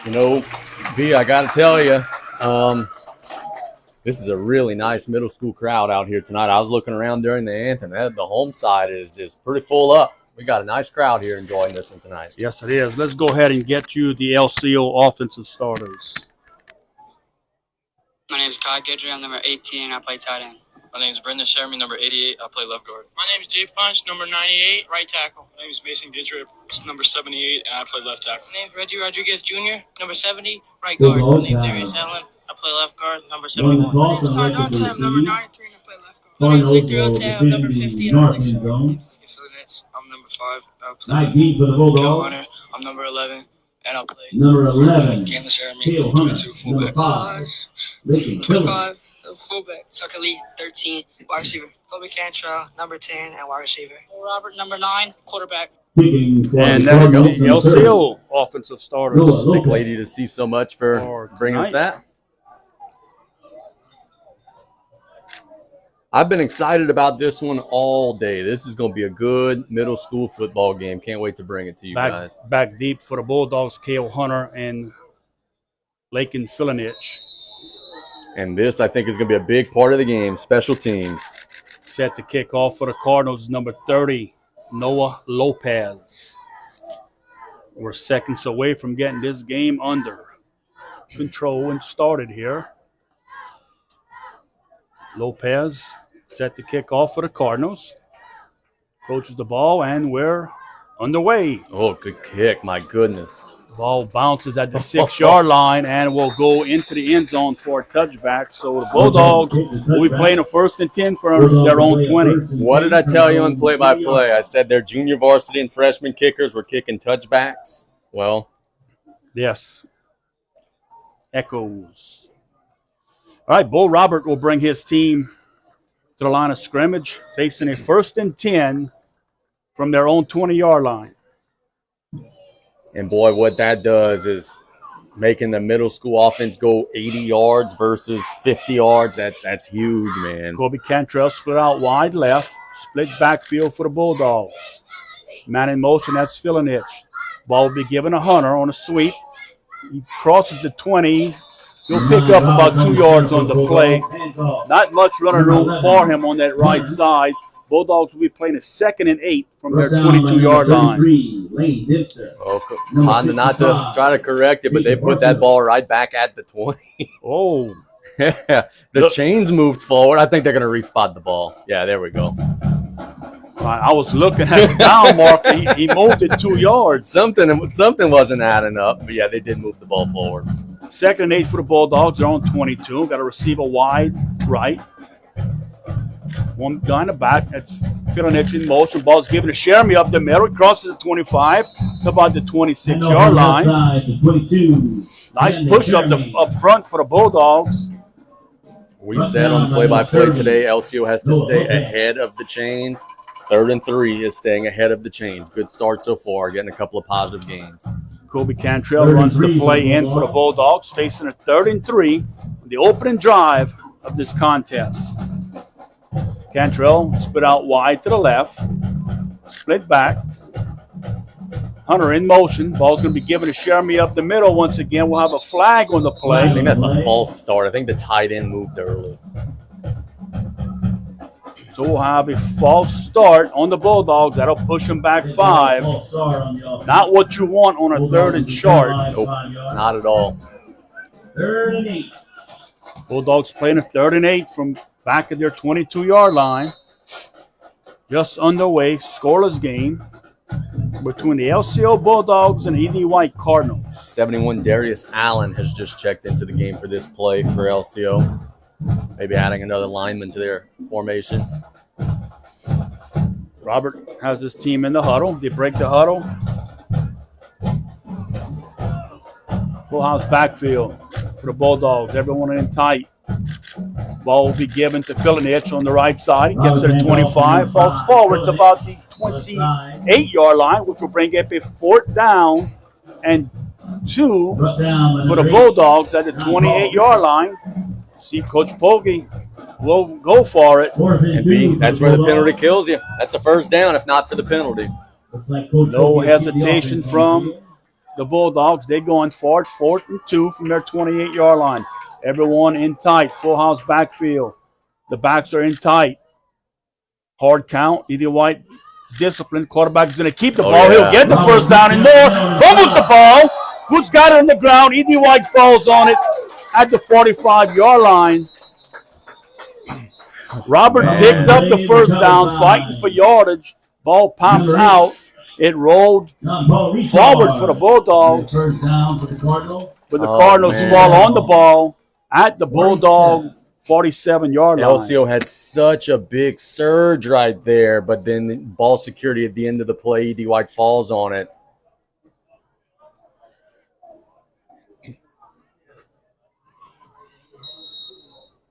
You know, B, I got to tell you, this is a really nice middle school crowd out here tonight. I was looking around during the anthem. The home side is pretty full up. We got a nice crowd here enjoying this one tonight. Yes, it is. Let's go ahead and get you the LCO offensive starters. My name is Kai Guidry. I'm number 18. I play tight end. My name is Brendan Sherman, number 88. I play left guard. My name is Jay Punch, number 98, right tackle. My name is Mason Gidrip, number 78, and I play left tackle. My name is Reggie Rodriguez Jr., number 70, right guard. My name is Darius Allen. I play left guard, number 71. My name is Ty Dante. I'm number 93, and I play left guard. My name is Victor Ote. I'm number 50, and I play center. I'm number 5. I play Joe Hunter. I'm number 11, and I play Number 11. Cameron Jeremy, Cale number Hunter. 22, fullback. Number 25, fullback. Tucker Lee, 13, wide receiver. Kobe Cantrell, number 10, and wide receiver. Robert, number 9, quarterback. And that is the LCO offensive starters. Thank lady to see so much for bringing us that. I've been excited about this one all day. This is going to be a good middle school football game. Can't wait to bring it to you guys. Back deep for the Bulldogs, Cale Hunter and Lakin Filinich. And this, I think, is going to be a big part of the game, special teams. Set to kick off for the Cardinals, number 30, Noah Lopez. We're seconds away from getting this game under control and started here. Lopez set to kick off for the Cardinals. Approaches the ball, and we're underway. Oh, good kick. My goodness. Ball bounces at the 6-yard line and will go into the end zone for a touchback. So the Bulldogs will be playing a 1st and 10 from their own 20. What did I tell you on play-by-play? I said their junior varsity and freshman kickers were kicking touchbacks. Well, yes. Echoes. All right, Bo Robert will bring his team to the line of scrimmage, facing a 1st and 10 from their own 20-yard line. and boy, what that does is making the middle school offense go 80 yards versus 50 yards. That's huge, man. Kobe Cantrell split out wide left, split backfield for the Bulldogs. Man in motion, that's Filinich. Ball will be given to Hunter on a sweep. He crosses the 20. He'll pick up about 2 yards on the play. Not much running room for him on that right side. Bulldogs will be playing a 2nd and 8 from their 22-yard line. Oh, not to try to correct it, but they put that ball right back at the 20. Oh. The chains moved forward. I think they're going to respot the ball. Yeah, there we go. I was looking at the down marker. He moved it 2 yards. Something wasn't adding up, but yeah, they did move the ball forward. 2nd and 8 for the Bulldogs. They're on 22. Got to receive a wide right. One guy in the back. That's Filinich in motion. Ball's given to Sheremy up the middle. He crosses the 25 to about the 26-yard line. Nice push up front for the Bulldogs. We said on the play-by-play today, LCO has to stay ahead of the chains. 3rd and 3 is staying ahead of the chains. Good start so far, getting a couple of positive gains. Kobe Cantrell runs the play in for the Bulldogs, facing a 3rd and 3 on the opening drive of this contest. Cantrell split out wide to the left, split back. Hunter in motion. Ball's going to be given to Sheremy up the middle once again. We'll have a flag on the play. I think that's a false start. I think the tight end moved early. So we'll have a false start on the Bulldogs. That'll push them back 5. Not what you want on a 3rd and short. Nope, not at all. 3rd and 8. Bulldogs playing a 3rd and 8 from back of their 22-yard line. Just underway, scoreless game between the LCO Bulldogs and ED White Cardinals. 71 Darius Allen has just checked into the game for this play for LCO. Maybe adding another lineman to their formation. Robert has his team in the huddle. They break the huddle. Full house backfield for the Bulldogs. Everyone in tight. Ball will be given to Filinich on the right side. He gets to the 25, falls forward to about the 28-yard line, which will bring up a 4th down and 2 for the Bulldogs at the 28-yard line. See, Coach Pogge will go for it. And B, that's where the penalty kills you. That's a 1st down if not for the penalty. No hesitation from the Bulldogs. They going for it. 4th and 2 from their 28-yard line. Everyone in tight. Full house backfield. The backs are in tight. Hard count. Edie White disciplined. Quarterback is going to keep the ball. yeah. He'll get the first down and more. Fumbles the ball. Who's got it on the ground? Edie White falls on it at the 45-yard line. Robert picked up the first down, fighting for yardage. Ball pops out. It rolled forward for the Bulldogs. First down for the Cardinals. But the Cardinals man. fall on the ball at the Bulldog 47-yard line. LCO had such a big surge right there, but then ball security at the end of the play, Edie White falls on it.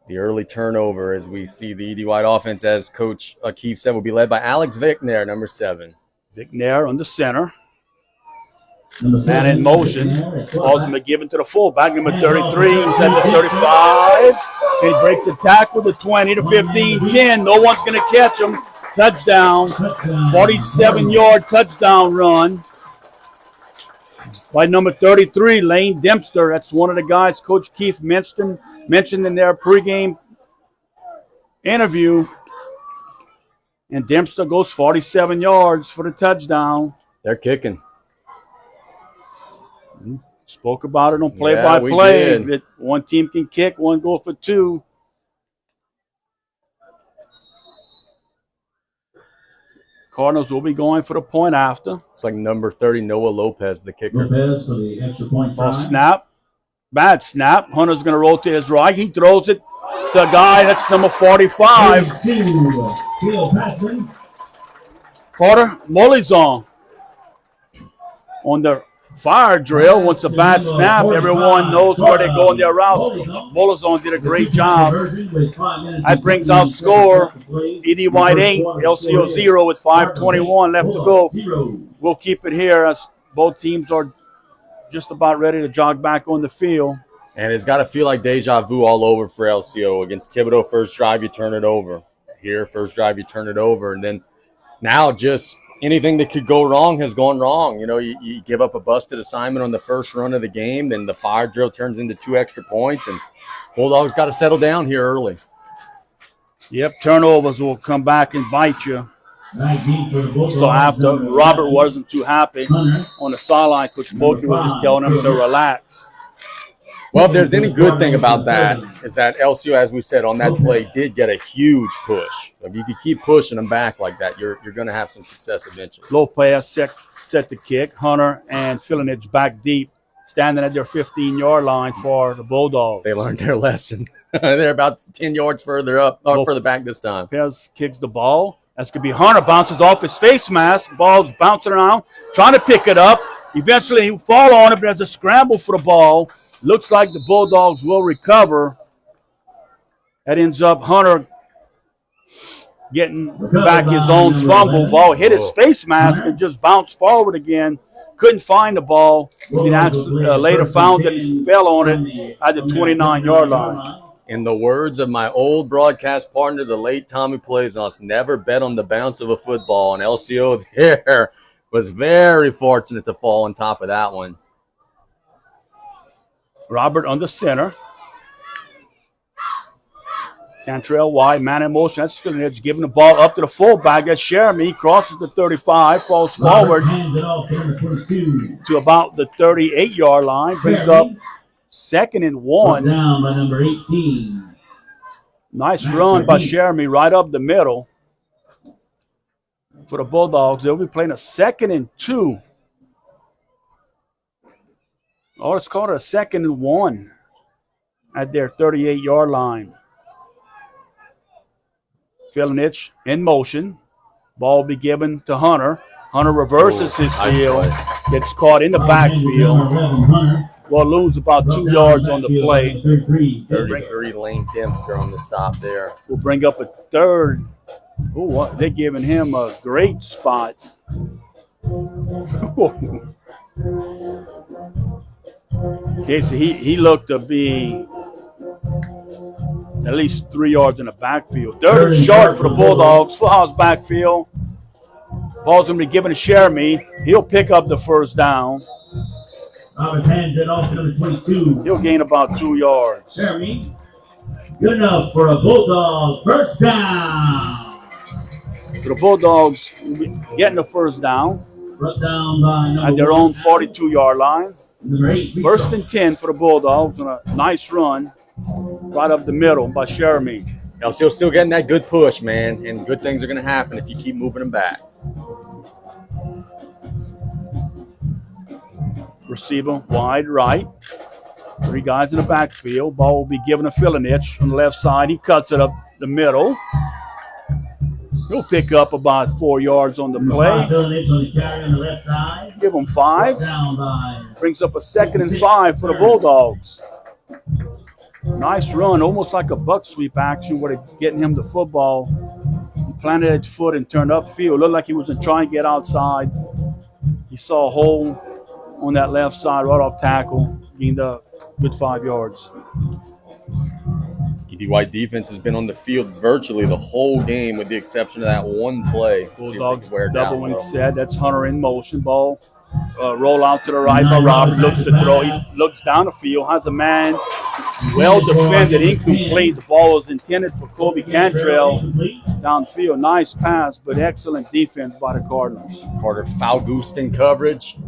The early turnover, as we see the Edie White offense, as Coach Keefe said, will be led by Alex Vickner, number 7. Vickner on the center. Number Man 7, in motion. Ball's going to be given to the fullback, number 33. He's at the 35. He breaks the tackle, the 20, the 15, 10. No one's going to catch him. Touchdown. 47-yard touchdown run by number 33, Lane Dempster. That's one of the guys Coach Keefe mentioned in their pregame interview. And Dempster goes 47 yards for the touchdown. They're kicking. Spoke about it on Yeah, play-by-play. we did. That one team can kick, one go for 2. Cardinals will be going for the point after. It's like number 30, Noah Lopez, the kicker. Lopez for the extra point Ball try. snap. Bad snap. Hunter's going to rotate his right. He throws it to a guy. That's number 45. 32, Cleopatra. Carter Molizon on the fire drill. Once a bad snap, everyone knows where they're going their routes. Molizon did a great job. That brings out score. Edie White 8, LCO 0 with 5:21 left to go. We'll keep it here as both teams are just about ready to jog back on the field. And it's got to feel like deja vu all over for LCO. Against Thibodeau, first drive, you turn it over. Here, first drive, you turn it over. And then now just anything that could go wrong has gone wrong. You know, you give up a busted assignment on the first run of the game, then the fire drill turns into 2 extra points, and Bulldogs got to settle down here early. Yep, turnovers will come back and bite you. 19 for the Bulldogs. So after Robert wasn't too happy on the sideline, Coach Bokey was just telling him to relax. Well, if there's any good thing about that is that LCO, as we said, on that play did get a huge push. If you could keep pushing them back like that, you're going to have some success eventually. Lopez set the kick. Hunter and Filinich back deep, standing at their 15-yard line for the Bulldogs. They learned their lesson. They're about 10 yards further up, or further back this time. Lopez kicks the ball. That's going to be Hunter. Bounces off his face mask. Ball's bouncing around, trying to pick it up. Eventually, he'll fall on it, but there's a scramble for the ball. Looks like the Bulldogs will recover. That ends up Hunter getting back his own fumble. Ball hit his face mask and just bounced forward again. Couldn't find the ball. He actually later found that he fell on it at the 29-yard line. In the words of my old broadcast partner, the late Tommy Plaisance, never bet on the bounce of a football. And LCO there was very fortunate to fall on top of that one. Robert on the center. Cantrell wide, man in motion. That's Filinich giving the ball up to the fullback. That's Jeremy. Crosses the 35, falls forward to about the 38-yard line. Brings up 2nd and 1. Down by number 18. Nice run by Jeremy right up the middle for the Bulldogs. They'll be playing a 2nd and 2. Oh, it's called a 2nd and 1 at their 38-yard line. Filinich in motion. Ball will be given to Hunter. Hunter reverses his field. Gets caught in the backfield. Will lose about 2 yards on the play. 33 Lane Dempster on the stop there. We'll bring up a third. Oh, they're giving him a great spot. Okay, so he looked to be at least 3 yards in the backfield. 3rd and short for the Bulldogs. Full house backfield. Ball's going to be given to Jeremy. He'll pick up the first down. Roberts hands it off to number 22. He'll gain about 2 yards. Jeremy. Good enough for a Bulldog first down. So the Bulldogs will be getting the first down Brought down by number at their own 42-yard line. Number 8. First and 10 for the Bulldogs on a nice run right up the middle by Jeremy. LCO still getting that good push, man, and good things are going to happen if you keep moving them back. Receiver wide right. 3 guys in the backfield. Ball will be given to Filinich on the left side. He cuts it up the middle. He'll pick up about 4 yards on the play. Give him 5. Brings up a 2nd and 5 for the Bulldogs. Nice run, almost like a buck sweep action where they're getting him the football. He planted his foot and turned upfield. Looked like he was trying to get outside. He saw a hole on that left side right off tackle. Gained a good 5 yards. ED White defense has been on the field virtually the whole game with the exception of that one play. Bulldogs doubling set. That's Hunter in motion. Ball roll out to the right by Robert. Looks to throw. He looks down the field. Has a man well defended. Incomplete. The ball was intended for Kobe Cantrell downfield. Nice pass, but excellent defense by the Cardinals. Carter Falgoust in coverage.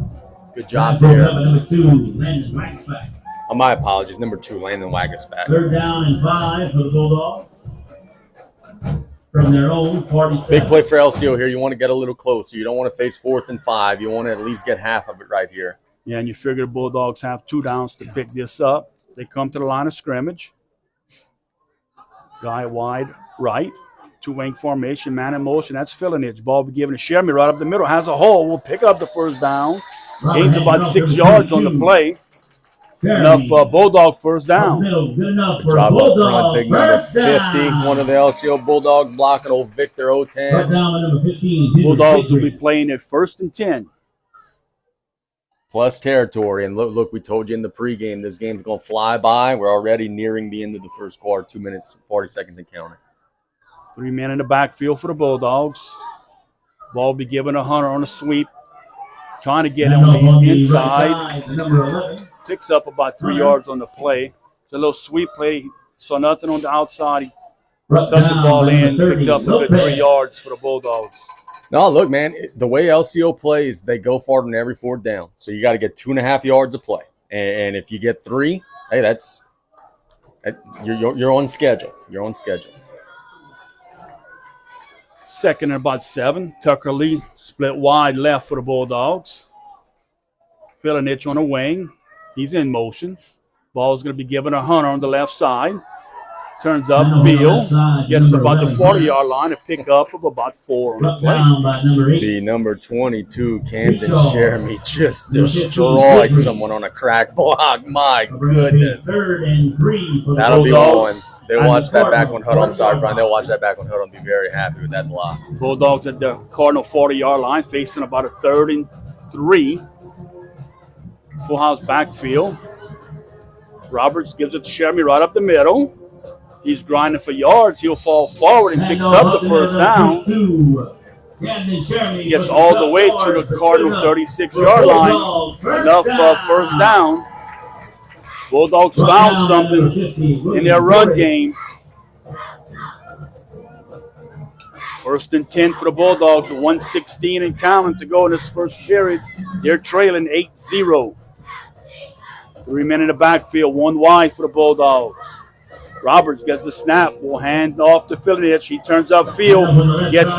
Good job there. Number 2, Landon Waxback. My apologies. Number 2, Landon Wagasback. 3rd down and 5 for the Bulldogs. From their own 47. Big play for LCO here. You want to get a little closer. You don't want to face 4th and 5. You want to at least get half of it right here. Yeah, and you figure the Bulldogs have 2 downs to pick this up. They come to the line of scrimmage. Guy wide right. 2-wing formation, man in motion. That's Filinich. Ball be given to Sherman right up the middle. Has a hole. Will pick up the first down. Gains about 6 yards on the play. Enough Bulldog first down. Good enough for Drop up Bulldog front, big number first 50. down. One of the LCO Bulldogs blocking old Victor Brought Otan. down by number 15. Bulldogs will be playing at 1st and 10. Plus territory. And look, we told you in the pregame, this game's going to fly by. We're already nearing the end of the first quarter, 2 minutes, 40 seconds and counting. 3 men in the backfield for the Bulldogs. Ball be given to Hunter on a sweep. Trying to get him on the inside. Number 11. Picks up about 3 yards on the play. It's a little sweep play. Saw nothing on the outside. He tucked the ball in, picked up a good 3 yards for the Bulldogs. No, look, man, the way LCO plays, they go for it on every 4th down. So you got to get 2.5 yards of play. And if you get 3, hey, you're on schedule. You're on schedule. 2nd and about 7. Tucker Lee split wide left for the Bulldogs. Filinich on a wing. He's in motion. Ball's going to be given to Hunter on the left side. Turns upfield. Gets about the 40-yard line. A pickup of about 4 on the play. The number 22, Camden Jeremy, just destroyed someone on a crack block. My goodness. That'll be one. They'll watch that back on Huddle. I'm sorry, Brian. They'll watch that back on Huddle and be very happy with that block. Bulldogs at the Cardinal 40-yard line, facing about a 3rd and 3. Full house backfield. Roberts gives it to Sherman right up the middle. He's grinding for yards. He'll fall forward and picks up the first down. He gets all the way to the Cardinal 36-yard line. Enough first down. Bulldogs found something in their run game. 1st and 10 for the Bulldogs, 1:16 and counting to go in this first period. They're trailing 8-0. 3 men in the backfield, 1 wide for the Bulldogs. Roberts gets the snap, will hand off to Filinich. He turns upfield, gets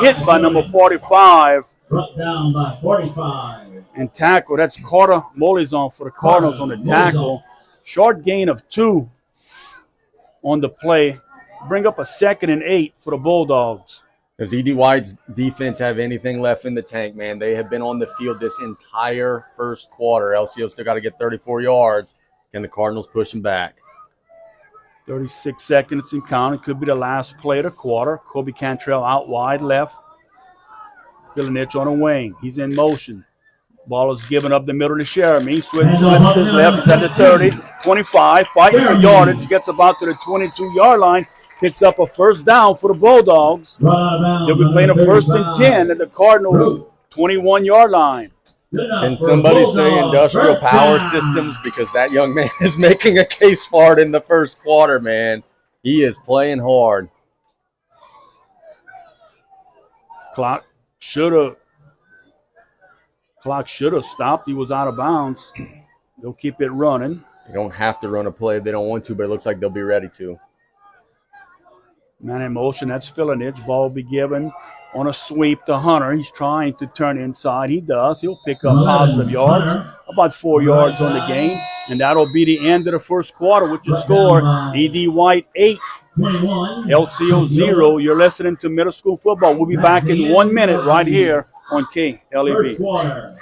hit by number 45. Brought down by 45. And tackle. That's Carter Molizon for the Cardinals on the tackle. Short gain of 2 on the play. Bring up a 2nd and 8 for the Bulldogs. Does ED White's defense have anything left in the tank, man? They have been on the field this entire first quarter. LCO still got to get 34 yards. Can the Cardinals push them back? 36 seconds and counting. Could be the last play of the quarter. Kobe Cantrell out wide left. Filinich on a wing. He's in motion. Ball is given up the middle to Sherman. He switches to his left. He's at the 30, 25. Fighting for yardage. Gets about to the 22-yard line. Picks up a first down for the Bulldogs. They'll be playing a 1st and 10 at the Cardinal 21-yard line. Can somebody say industrial power systems? Because that young man is making a case for it in the first quarter, man. He is playing hard. Clock should have stopped. He was out of bounds. They'll keep it running. They don't have to run a play if they don't want to, but it looks like they'll be ready to. Man in motion, that's Filinich. Ball will be given on a sweep to Hunter. He's trying to turn inside. He does. He'll pick up positive yards, about 4 yards on the game. And that'll be the end of the first quarter with the score. E.D. White 8, LCO 0. You're listening to Middle School Football. We'll be back in 1 minute right here on KLEB.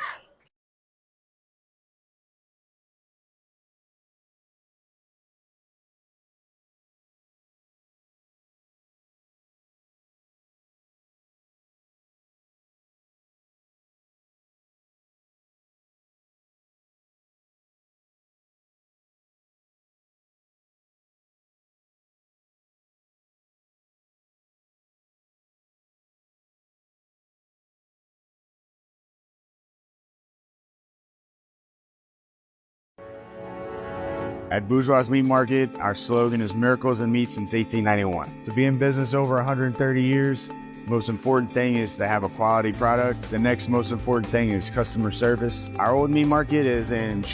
At Bourgeois Meat Market, our slogan is Miracles in Meat since 1891. To be in business over 130 years, the most important thing is to have a quality product. The next most important thing is customer service. Our old meat market is in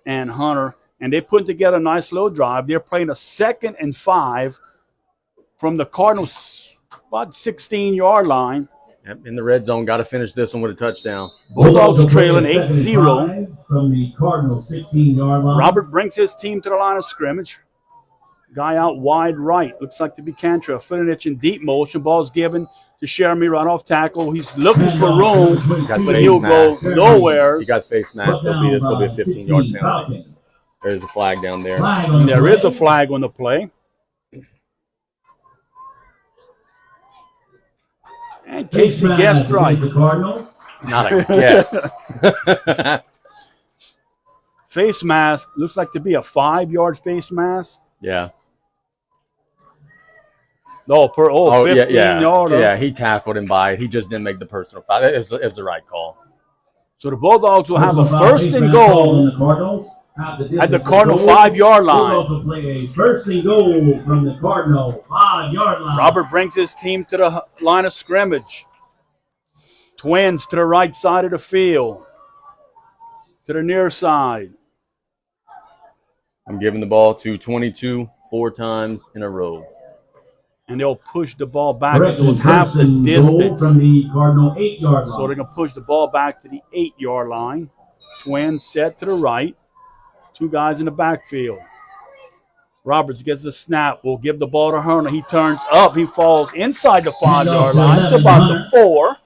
and Hunter, and they put together a nice little drive. They're playing a 2nd and 5 from the Cardinals' about 16-yard line. Yep, in the red zone, got to finish this one with a touchdown. Bulldogs trailing 8-0 from the Cardinals 16-yard line. Robert brings his team to the line of scrimmage. Guy out wide right. Looks like to be Cantra. Filinich in deep motion. Ball's given to Jeremy right off tackle. He's looking for room, but he'll go nowhere. He got face mask. It's going to be a 15-yard penalty. There's a flag down there. There is a flag on the play. And Casey guessed right. It's not a guess. Face mask. Looks like to be a 5-yard face mask. Yeah. No, 15 yard. Yeah, he tackled him by it. He just didn't make the personal foul. That is the right call. So the Bulldogs will have a 1st and goal at the Cardinal 5-yard line. First and goal from the Cardinal 5-yard line. Robert brings his team to the line of scrimmage. Twins to the right side of the field. To the near side. I'm giving the ball to 22 4 times in a row. And they'll push the ball back because it was half the distance. From the Cardinal 8-yard line. So they're going to push the ball back to the 8-yard line. Twins set to the right. 2 guys in the backfield. Roberts gets the snap. Will give the ball to Herner. He turns up. He falls inside the 5-yard line to about the 4.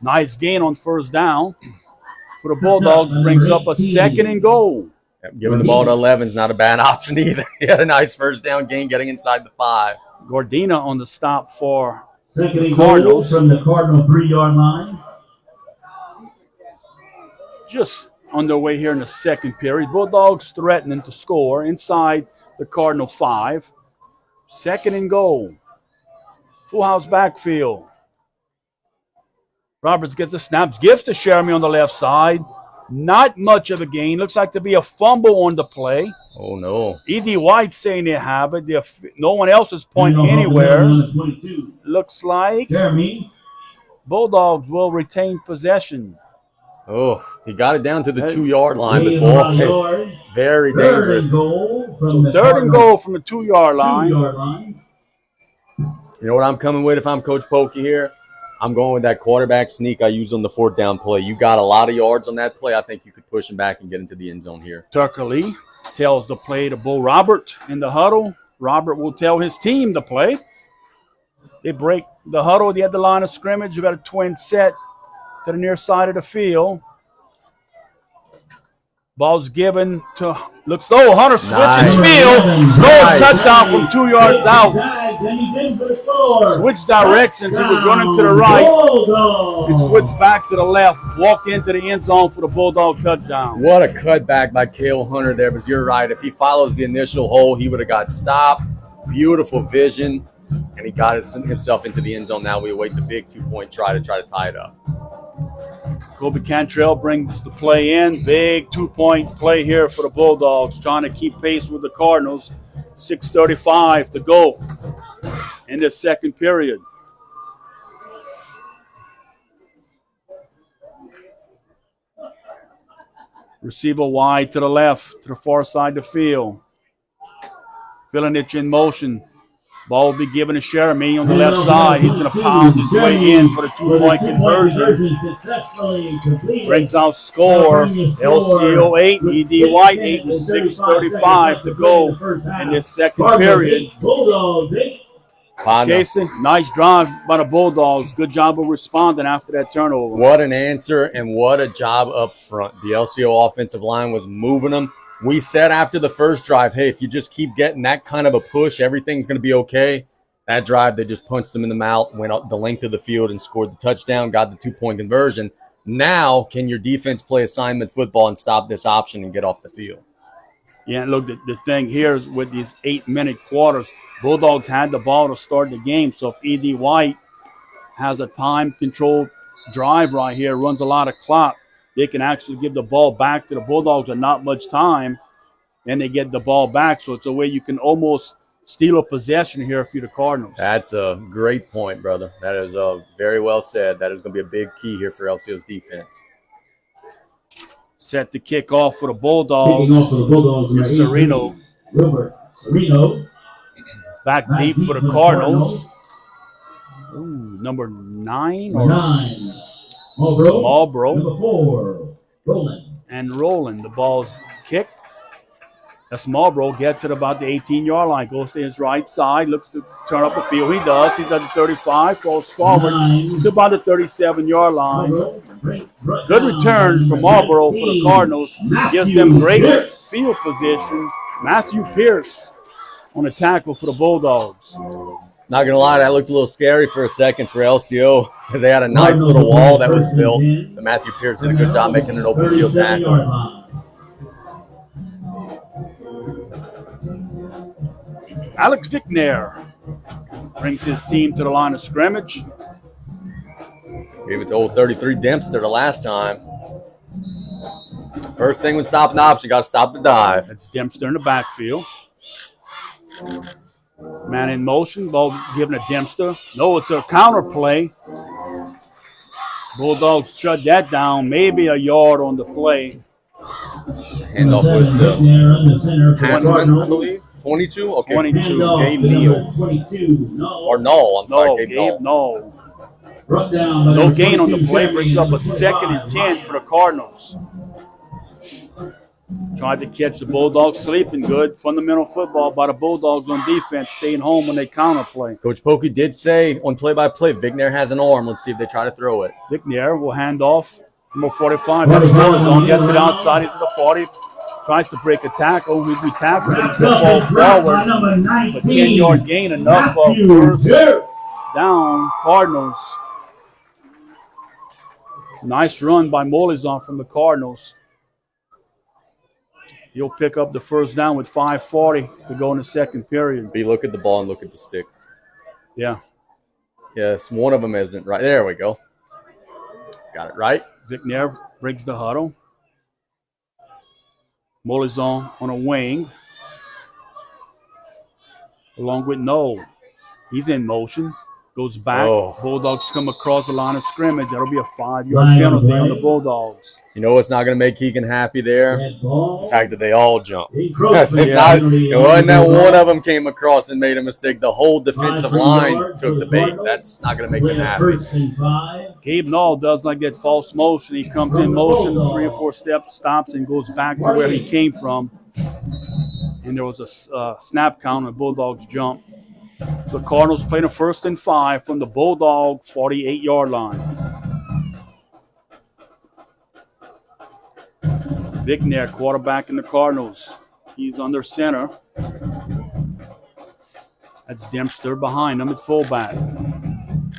Nice gain on 1st down for the Bulldogs. Brings up a 2nd and goal. Yep, giving the ball to 11 is not a bad option either. He had a nice 1st down gain getting inside the 5. Gordina on the stop for the Cardinals. From the Cardinal 3-yard line. Just underway here in the 2nd period. Bulldogs threatening to score inside the Cardinal 5. 2nd and goal. Full house backfield. Roberts gets the snaps. Gives to Jeremy on the left side. Not much of a gain. Looks like to be a fumble on the play. Oh, no. E.D. White saying they have it. No one else is pointing anywhere. Looks like Jeremy. Bulldogs will retain possession. Oh, he got it down to the 2-yard line, but boy, very dangerous. So 3rd and goal from the 2-yard line. You know what I'm coming with if I'm Coach Pokey here? I'm going with that quarterback sneak I used on the 4th down play. You got a lot of yards on that play. I think you could push him back and get into the end zone here. Tucker Lee tells the play to Bo Robert in the huddle. Robert will tell his team to play. They break the huddle. They had the line of scrimmage. You got a twin set to the near side of the field. Ball's given to Hunter switches Nice. field. Scores touchdown from 2 yards out. Switch directions. He was running to the right and switched back to the left. Walked into the end zone for the Bulldog touchdown. What a cutback by Cale Hunter there, but you're right. If he follows the initial hole, he would have got stopped. Beautiful vision, and he got himself into the end zone. Now we await the big 2-point try to tie it up. Kobe Cantrell brings the play in. Big 2-point play here for the Bulldogs, trying to keep pace with the Cardinals. 6:35 to go in the second period. Receiver wide to the left, to the far side of the field. Vilinich in motion. Ball will be given to Jeremy on the left side. He's going to pound his way in for the 2-point conversion. Brings out score. LCO 8, ED White 8, with 6:35 to go in this second period. Casey, nice drive by the Bulldogs. Good job of responding after that turnover. What an answer and what a job up front. The LCO offensive line was moving them. We said after the first drive, hey, if you just keep getting that kind of a push, everything's going to be okay. That drive, they just punched them in the mouth, went up the length of the field and scored the touchdown, got the 2-point conversion. Now, can your defense play assignment football and stop this option and get off the field? Yeah, and look, the thing here is with these 8-minute quarters, Bulldogs had the ball to start the game. So if E.D. White has a time-controlled drive right here, runs a lot of clock, they can actually give the ball back to the Bulldogs in not much time, and they get the ball back. So it's a way you can almost steal a possession here if you're the Cardinals. That's a great point, brother. That is very well said. That is going to be a big key here for LCO's defense. Set the kick off for the Bulldogs. Here's Sereno. Back deep for the Cardinals. Ooh, number 9 or 9. Marlboro. Number 4, Roland. And Roland. The ball's kicked. That's Marlboro. Gets it about the 18-yard line. Goes to his right side. Looks to turn up the field. He does. He's at the 35. Falls forward to about the 37-yard line. Good return from Marlboro for the Cardinals. Gives them great field position. Matthew Pierce on the tackle for the Bulldogs. Not going to lie, that looked a little scary for a second for LCO because they had a nice little wall that was built. But Matthew Pierce did a good job making an open field tackle. Alex Vickner brings his team to the line of scrimmage. Gave it to old 33 Dempster the last time. First thing when stopping the option, you got to stop the dive. That's Dempster in the backfield. Man in motion, ball given to Dempster. No, it's a counter play. Bulldogs shut that down, maybe a yard on the play. Handoff was to Hansman, I believe. 22? Okay. 22. Gabe Neal. Or no, I'm sorry, Gabe no. No gain on the play, brings up a 2nd and 10 for the Cardinals. Tried to catch the Bulldogs sleeping good. Fundamental football by the Bulldogs on defense, staying home when they counter play. Coach Pokey did say on play-by-play, Vickner has an arm. Let's see if they try to throw it. Vickner will hand off. Number 45, that's Morrison. Gets it outside. He's at the 40. Tries to break a tackle. We tackled him. He's going to fall forward. A 10-yard gain, enough for first down. Cardinals. Nice run by Molizon from the Cardinals. He'll pick up the first down with 5:40 to go in the second period. B, look at the ball and look at the sticks. Yeah. Yes, one of them isn't right. There we go. Got it right. Vickner breaks the huddle. Molizon on a wing. Along with Noel. He's in motion. Goes back. Oh. Bulldogs come across the line of scrimmage. That'll be a 5-yard penalty on the Bulldogs. You know what's not going to make Keegan happy there? The fact that they all jumped. It wasn't that one of them came across and made a mistake. The whole defensive line took the bait. That's not going to make him happy. Gabe Null does like that false motion. He comes in motion, 3 or 4 steps, stops, and goes back to where he came from. And there was a snap count, and Bulldogs jump. So the Cardinals playing a 1st and 5 from the Bulldog 48-yard line. Vigner, quarterback in the Cardinals. He's under center. That's Dempster behind him at fullback.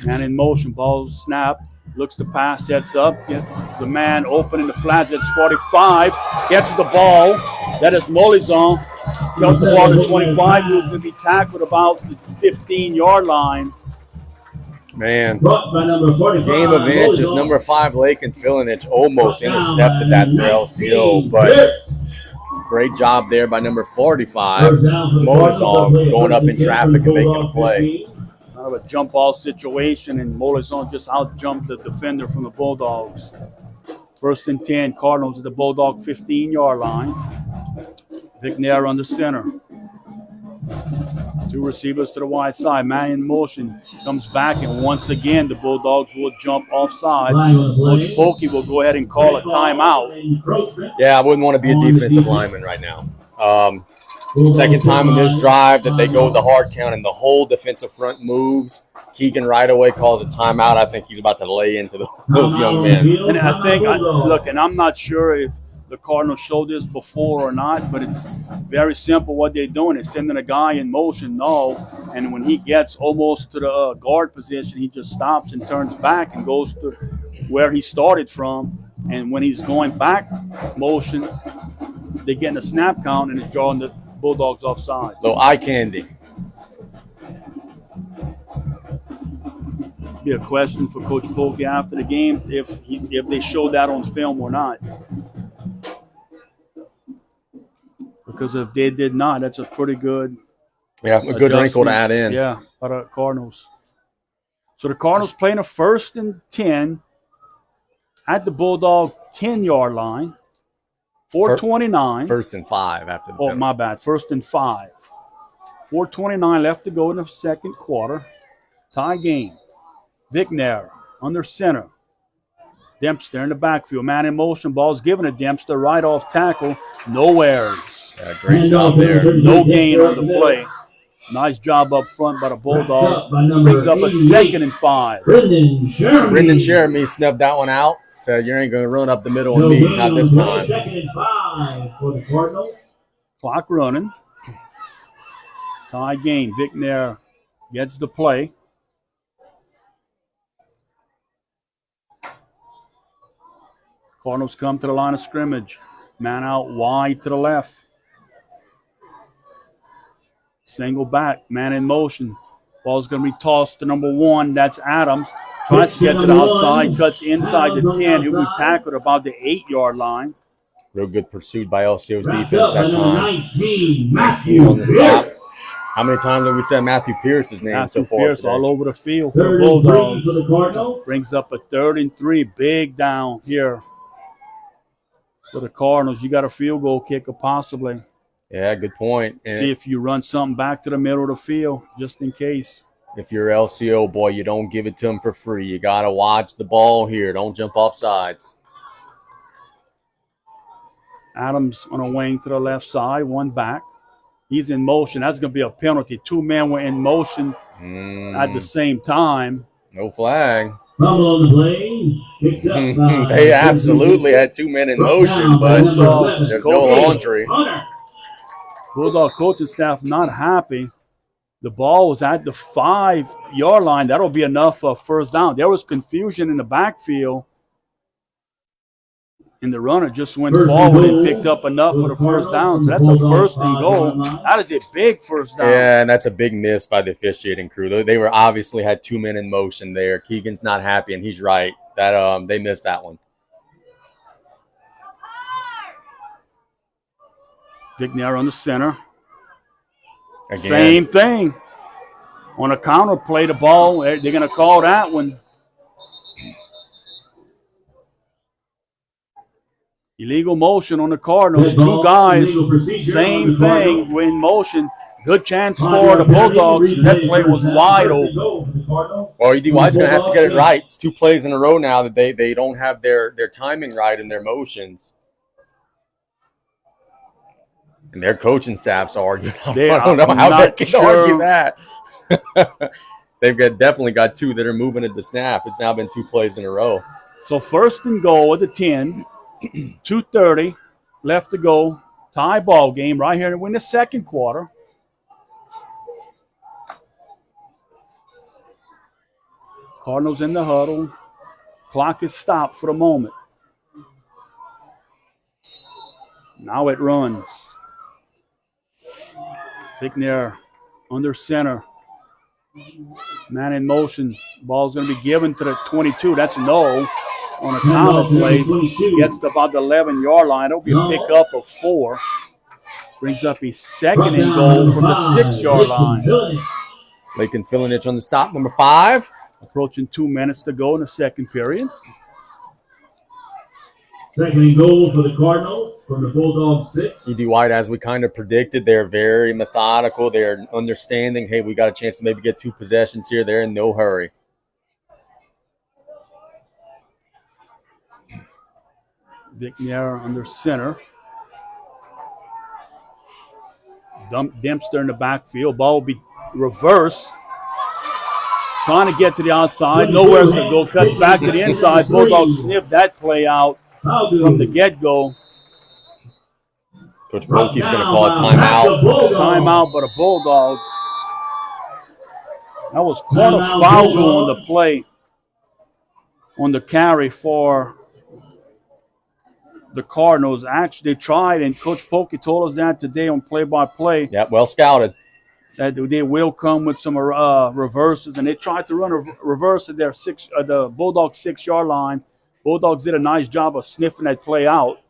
Man in motion, ball snap. Looks to pass, sets up. Gets the man open in the flats. That's 45. Catches the ball. That is Molizon. Got the ball to 25. He was going to be tackled about the 15-yard line. Man, Brought by number 45, game of inches. Molizon. Number 5, Lakin Filinich almost intercepted that for LCO, but great job there by number 45. First down for the Cardinals. Molizon going up in First and 10 traffic for and the making a Bulldogs play. 15. Kind of a jump ball situation, and Molizon just out-jumped the defender from the Bulldogs. First and 10, Cardinals at the Bulldog 15-yard line. Vigner on the center. Two receivers to the wide side. Man in motion. Comes back, and once again, the Bulldogs will jump offside. Coach Polkey will go ahead and call a timeout. Yeah, I wouldn't want to be a defensive lineman right now. Second time in this drive that they go with the hard count and the whole defensive front moves. Keegan right away calls a timeout. I think he's about to lay into those young men. And I think, look, and I'm not sure if the Cardinals showed this before or not, but it's very simple what they're doing. They're sending a guy in motion, and when he gets almost to the guard position, he just stops and turns back and goes to where he started from. And when he's going back motion, they're getting a snap count and it's drawing the Bulldogs offside. So eye candy. Be a question for Coach Polkey after the game if they showed that on film or not. Because if they did not, that's a pretty good a good wrinkle to add in. Yeah, by the Cardinals. So the Cardinals playing a 1st and 10 at the Bulldog 10-yard line. 4:29. 1st and 5 after the penalty. My bad. 1st and 5. 4:29 left to go in the second quarter. Tie game. Vigner under center. Dempster in the backfield. Man in motion. Ball's given to Dempster. Right off tackle. No errors. Yeah, great job there. No gain on the play. Nice job up front by the Bulldogs. Brings up a 2nd and 5. Brendan Jeremy snubbed that one out. Said, you ain't going to run up the middle and me. Not this time. 2nd and 5 for the Cardinals. Clock running. Tie game. Vigner gets the play. Cardinals come to the line of scrimmage. Man out wide to the left. Single back. Man in motion. Ball's going to be tossed to number 1. That's Adams. Tries to get to the outside. Cuts inside the 10. He'll be tackled about the 8-yard line. Real good pursuit by LCO's defense that time. 19 on the stop. How many times have we said Matthew Pierce's name so far? Pierce all over the field for the Bulldogs. Brings up a 3rd and 3. Big down here for the Cardinals. You got a field goal kicker possibly. Yeah, good point. And see if you run something back to the middle of the field just in case. If you're LCO, boy, you don't give it to them for free. You got to watch the ball here. Don't jump off sides. Adams on a wing to the left side, 1 back. He's in motion. That's going to be a penalty. 2 men were in motion at the same time. No flag. Fumble on the play. They absolutely had 2 men in motion, but there's no laundry. Bulldog coaching staff not happy. The ball was at the 5-yard line. That'll be enough for a first down. There was confusion in the backfield. And the runner just went forward and picked up enough for the first down. So that's a 1st and goal. That is a big first down. Yeah, and that's a big miss by the officiating crew. They were obviously had 2 men in motion there. Keegan's not happy, and he's right. That they missed that one. Vigner on the center. Again. Same thing. On a counter play, the ball, they're going to call that one. Illegal motion on the Cardinals. 2 guys, same thing, in motion. Good chance for the Bulldogs. That play was wide open. Well, ED White's going to have to get it right. It's 2 plays in a row now that they don't have their timing right in their motions. And their coaching staff's arguing. I don't know how they can argue that. They've definitely got 2 that are moving at the snap. It's now been 2 plays in a row. So 1st and goal at the 10. 2:30 left to go. Tie ball game right here. We're in the second quarter. Cardinals in the huddle. Clock is stopped for the moment. Now it runs. Bickner under center. Man in motion. Ball's going to be given to the 22. That's no on a counter play. Gets to about the 11-yard line. It'll be a pickup of 4. Brings up a second and goal from the 6-yard line. Lakin Filinich on the stop, number 5. Approaching 2 minutes to go in the second period. Second and goal for the Cardinals from the Bulldog 6. E.D. White, as we kind of predicted, they're very methodical. They're understanding, hey, we got a chance to maybe get 2 possessions here. They're in no hurry. Bickner under center. Dempster in the backfield. Ball will be reversed. Trying to get to the outside. Nowhere to go. Cuts back to the inside. Bulldogs sniffed that play out from the get-go. Coach Brokey's going to call a timeout. Timeout by the Bulldogs. That was Carter Fowler on the play, on the carry for the Cardinals. Actually, they tried, and Coach Pokey told us that today on play-by-play. Yep, well scouted. That they will come with some reverses, and they tried to run a reverse at their the Bulldogs 6-yard line. Bulldogs did a nice job of sniffing that play out.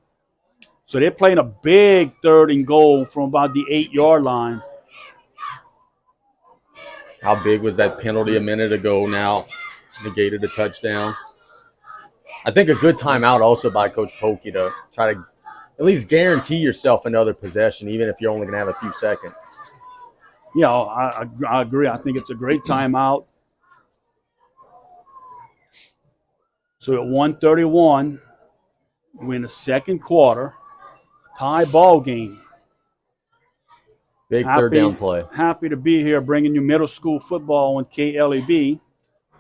So they're playing a big 3rd and goal from about the 8-yard line. How big was that penalty a minute ago now? Negated a touchdown. I think a good timeout also by Coach Pokey to try to at least guarantee yourself another possession, even if you're only going to have a few seconds. Yeah, I agree. I think it's a great timeout. So at 1:31, we're in the second quarter. Tie ball game. Big third down play. Happy to be here bringing you middle school football on KLEB.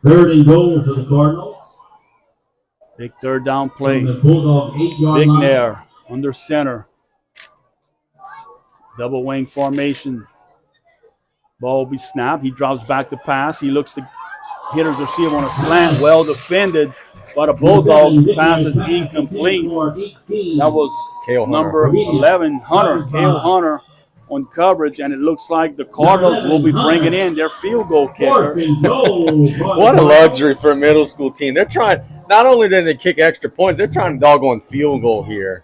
3rd and goal for the Cardinals. Big third down play. From the Bulldog 8-yard Big line. Nair under center. Double wing formation. Ball will be snapped. He drops back to pass. He looks to hit his receiver on a slant. Well defended by the Bulldogs. Pass is incomplete. That was number 11, Hunter. Cale Hunter on coverage, and it looks like the Cardinals will be bringing in their field goal kicker. What a luxury for a middle school team. They're trying, not only did they kick extra points, they're trying to doggone field goal here.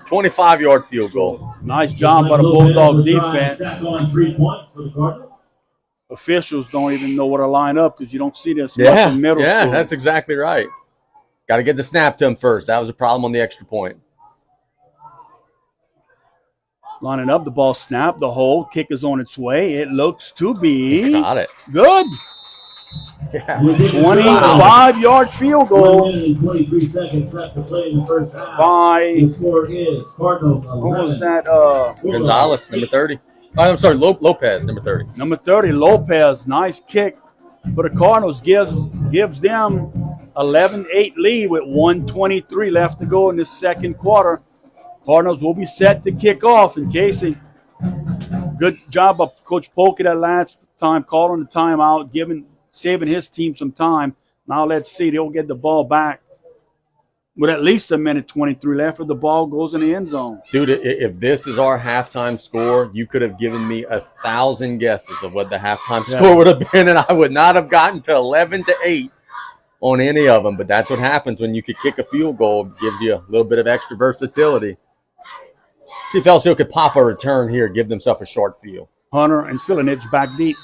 25-yard field goal. Nice job by the Bulldog defense. Officials don't even know where to line up because you don't see this much in middle school. Yeah, that's exactly right. Got to get the snap to him first. That was a problem on the extra point. Lining up, the ball snapped, the hold, kick is on its way. It looks to be got it. Good. Yeah. 25-yard field goal 23 seconds left to play in the first half. by, The score is Cardinals 11. what was that? Gonzalez, number 30. Oh, I'm sorry, Lopez, number 30. Number 30, Lopez. Nice kick for the Cardinals. Gives them 11-8 lead with 1:23 left to go in the second quarter. Cardinals will be set to kick off. And Casey, good job of Coach Pokey that last time, calling the timeout, saving his team some time. Now let's see. They'll get the ball back with at least 1:23 left, or the ball goes in the end zone. Dude, if this is our halftime score, you could have given me 1,000 guesses of what the halftime score would have been, and I would not have gotten to 11-8 on any of them. But that's what happens when you could kick a field goal. It gives you a little bit of extra versatility. See if LCO could pop a return here, give themselves a short field. Hunter and Filinich back deep.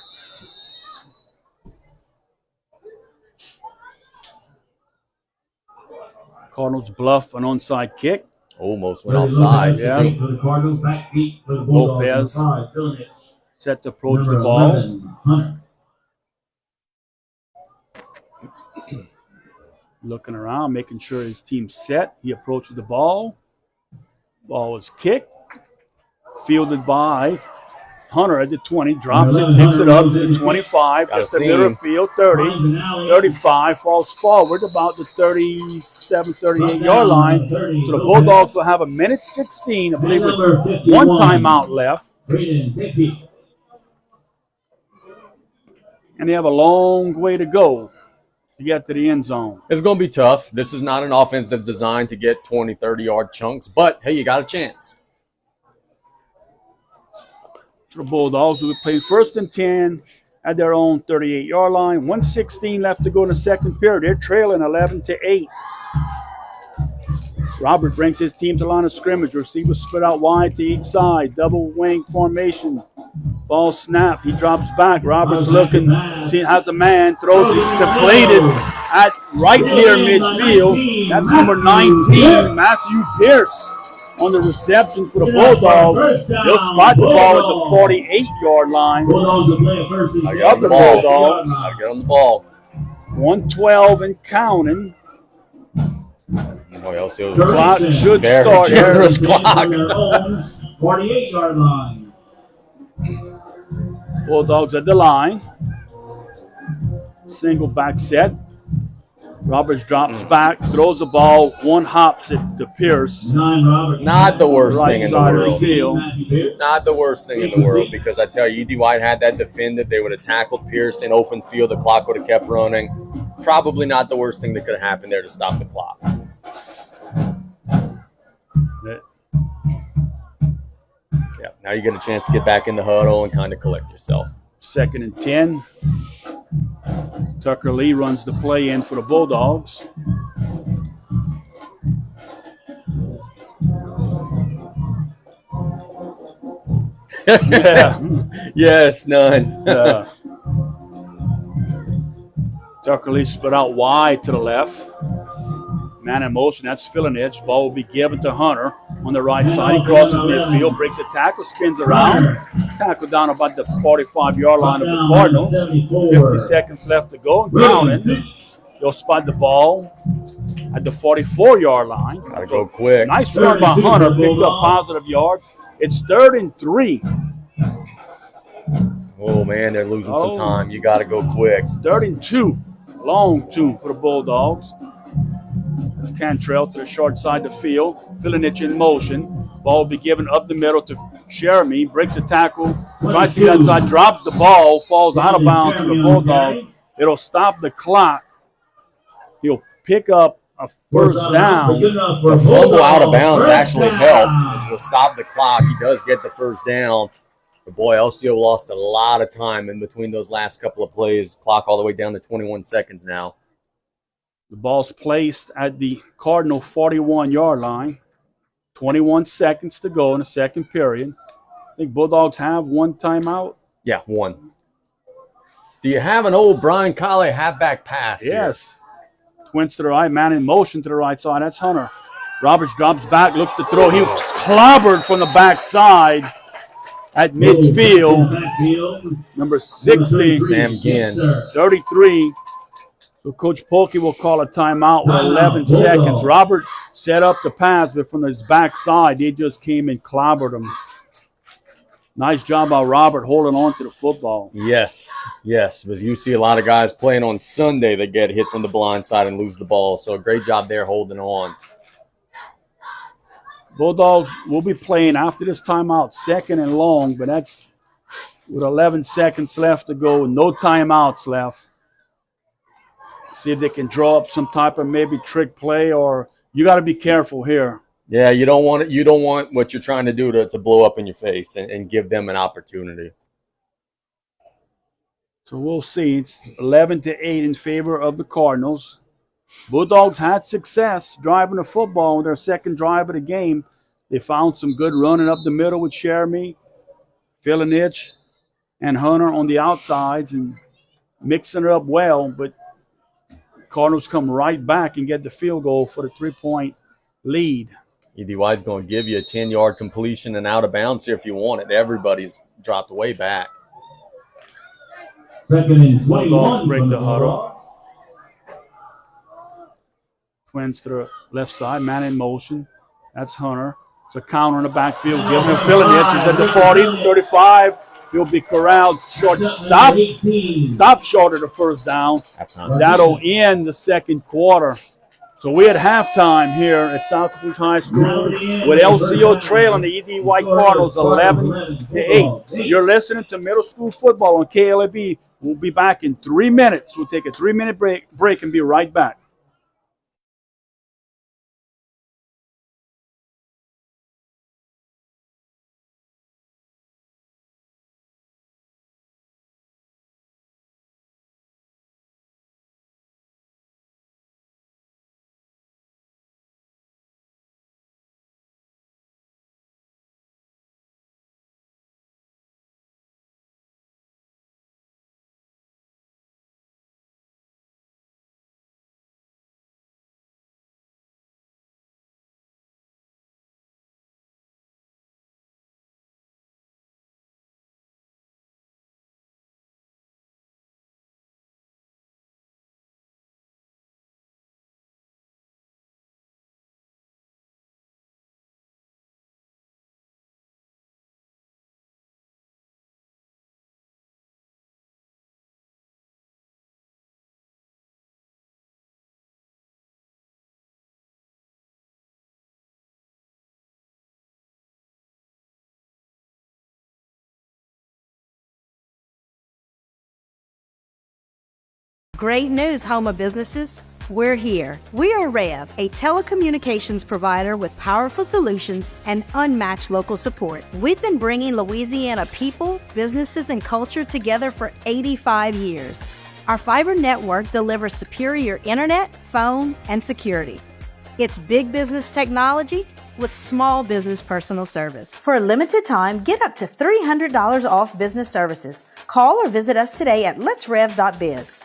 Cardinals bluff an onside kick. Almost went offside. Yeah. For the Cardinals, back deep for the Bulldogs. Lopez set to approach the ball. 11, Hunter. Looking around, making sure his team's set. He approaches the ball. Ball is kicked. Fielded by Hunter at the 20, drops it, picks it up to the 25, gets the middle of the field, 30, 35, falls forward about the 37, 38-yard line. So the Bulldogs will have a minute 16, I believe, with one timeout left. And they have a long way to go to get to the end zone. It's going to be tough. This is not an offense that's designed to get 20, 30-yard chunks, but, hey, you got a chance. The Bulldogs will play 1st and 10 at their own 38-yard line. 1:16 left to go in the second period. They're trailing 11-8. Robert brings his team to line of scrimmage. Receivers split out wide to each side. Double wing formation. Ball snap. He drops back. Robert's looking. Has a man. Throws it. Completed at right near midfield. That's number 19, Matthew Pierce. On the reception for the Bulldogs. They'll spot the ball at the 48-yard line. I got the Bulldogs. I get on the ball. 1:12 and counting. LCO's Clock should very start generous here. clock. 48-yard line. Bulldogs at the line. Single back set. Roberts drops back, throws the ball, one hops it to Pierce. Not the worst Right thing in the side of the world. field. Not the worst thing in the world, because I tell you, E.D. White had that defended. They would have tackled Pierce in open field. The clock would have kept running. Probably not the worst thing that could have happened there to stop the clock. Yeah, now you get a chance to get back in the huddle and kind of collect yourself. 2nd and 10. Tucker Lee runs the play in for the Bulldogs. Yeah. Yes, none. Tucker Lee split out wide to the left. Man in motion, that's Filinich. Ball will be given to Hunter on the right side. He crosses midfield, breaks a tackle, spins around. Tackle down about the 45-yard line of the Cardinals. 50 seconds left to go. And counting. They'll spot the ball at the 44-yard line. Gotta go quick. Nice run by Hunter. Picked up positive yards. It's 3rd and 3. Oh, man, they're losing some time. You got to go quick. 3rd and 2. Long 2 for the Bulldogs. It's Cantrell to the short side of the field. Filinich in motion. Ball will be given up the middle to Jeremy. Breaks a tackle. Tries to get outside. Drops the ball. Falls out of bounds for the Bulldogs. It'll stop the clock. He'll pick up a first down. The fumble out of bounds actually helped. It'll stop the clock. He does get the first down. But boy, LCO lost a lot of time in between those last couple of plays. Clock all the way down to 21 seconds now. The ball's placed at the Cardinal 41-yard line. 21 seconds to go in the second period. I think Bulldogs have one timeout. Yeah, one. Do you have an old Brian Colley halfback pass? Yes. Twins to the right, man in motion to the right side. That's Hunter. Roberts drops back, looks to throw. He was clobbered from the backside at midfield. Number 60. Sam Ginn. 33. So Coach Polkey will call a timeout with 11 seconds. Robert set up the pass, but from his backside, they just came and clobbered him. Nice job by Robert holding on to the football. Yes, because you see a lot of guys playing on Sunday that get hit from the blind side and lose the ball. So great job there holding on. Bulldogs will be playing after this timeout, 2nd and long, but that's with 11 seconds left to go, no timeouts left. See if they can draw up some type of maybe trick play, or you got to be careful here. Yeah, you don't want it. You don't want what you're trying to do to blow up in your face and give them an opportunity. So we'll see. It's 11-8 in favor of the Cardinals. Bulldogs had success driving the football on their second drive of the game. They found some good running up the middle with Jeremy, Filinich, and Hunter on the outsides and mixing it up well, but Cardinals come right back and get the field goal for the 3-point lead. E.D. White's going to give you a 10-yard completion and out of bounds here if you want it. Everybody's dropped way back. 2nd and 21. Bulldogs break the huddle. Twins to the left side, man in motion. That's Hunter. It's a counter in the backfield. Giving him Filinich. He's at the 40, 35. He'll be corralled short. Stop short of the first down. That'll end the second quarter. So we're at halftime here at South Cruz High School with LCO trailing the ED White Cardinals 11-8. You're listening to middle school football on KLAB. We'll be back in 3 minutes. We'll take a 3-minute break and be right back. Great news, home of businesses. We're here. We are Rev, a telecommunications provider with powerful solutions and unmatched local support. We've been bringing Louisiana people, businesses, and culture together for 85 years. Our fiber network delivers superior internet, phone, and security. It's big business technology with small business personal service. For a limited time, get up to $300 off business services. Call or visit us today at letsrev.biz.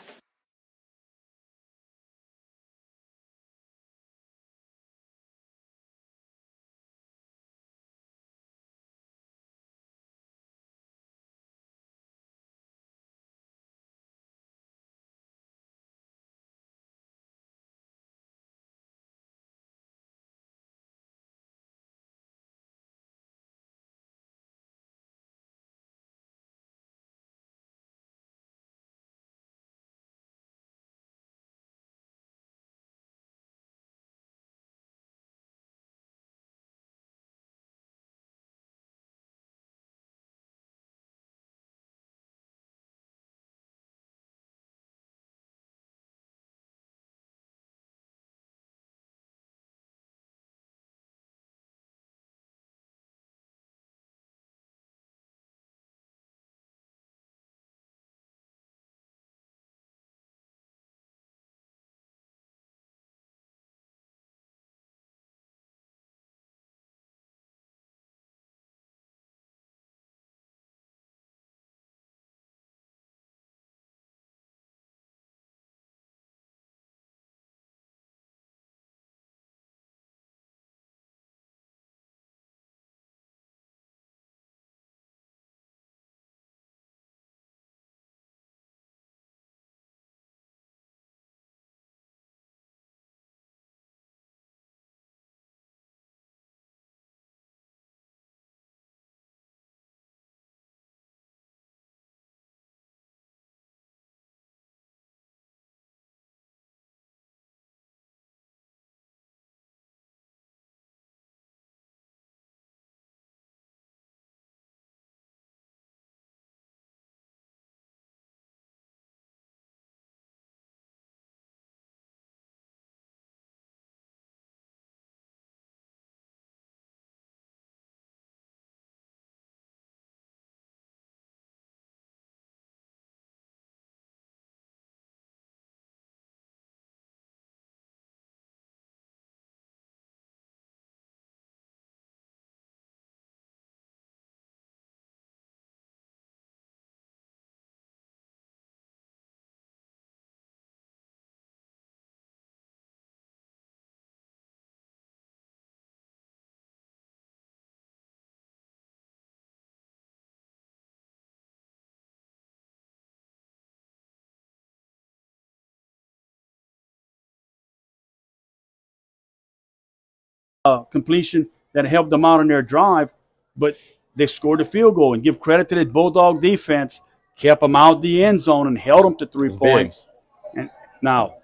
Completion that helped them out on their drive, but they scored the field goal. And give credit to the Bulldog defense, kept them out the end zone and held them to 3 points. And now,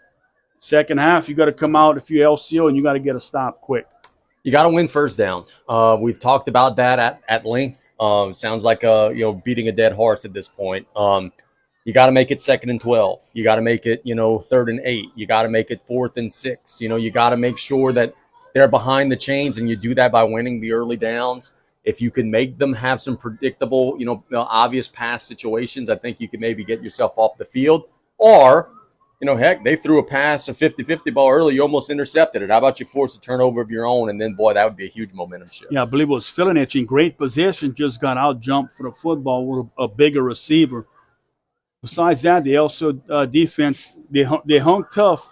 second half, you got to come out if you're LCO and you got to get a stop quick. You got to win first down. We've talked about that at length. Sounds like beating a dead horse at this point. You got to make it 2nd and 12. You got to make it 3rd and 8. You got to make it 4th and 6. You got to make sure that they're behind the chains, and you do that by winning the early downs. If you can make them have some predictable, obvious pass situations, I think you can maybe get yourself off the field. Or, heck, they threw a pass, a 50-50 ball early. You almost intercepted it. How about you force a turnover of your own? And then, boy, that would be a huge momentum shift. Yeah, I believe it was Filinich in great position, just got out jumped for the football with a bigger receiver. Besides that, the LCO defense, they hung tough,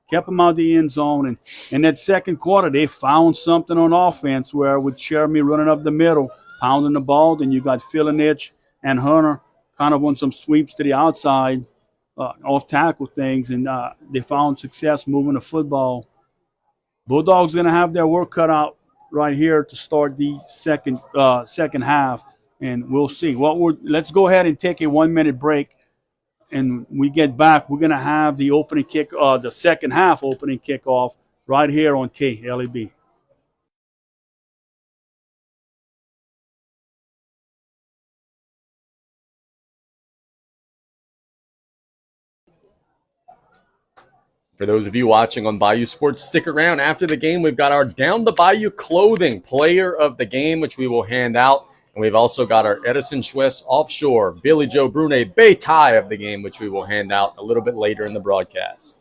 kept them out of the end zone. And in that second quarter, they found something on offense where with Jeremy running up the middle, pounding the ball. Then you got Filinich and Hunter kind of on some sweeps to the outside, off tackle things, and they found success moving the football. Bulldogs going to have their work cut out right here to start the second half, and we'll see. Let's go ahead and take a 1-minute break. And we get back, we're going to have the opening kick, the second half opening kickoff right here on KLEB. For those of you watching on Bayou Sports, stick around. After the game, we've got our Down the Bayou clothing player of the game, which we will hand out. And we've also got our Edison Schwess Offshore Billy Joe Brune Bay tie of the game, which we will hand out a little bit later in the broadcast.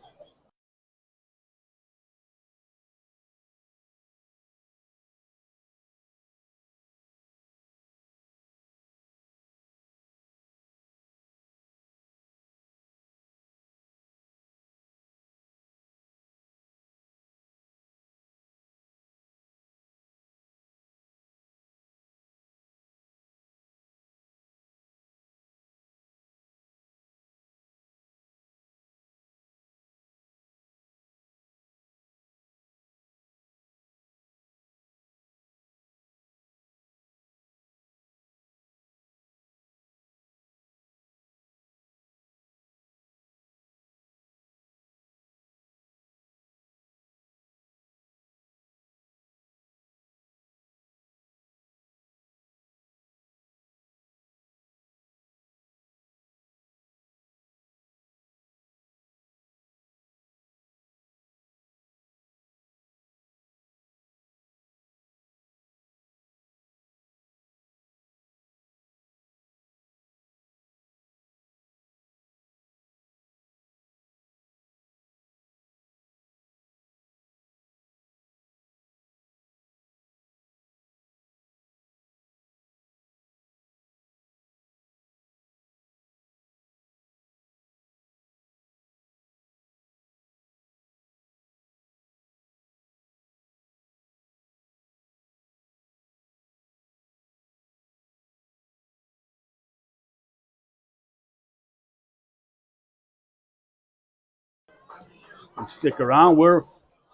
And stick around. We're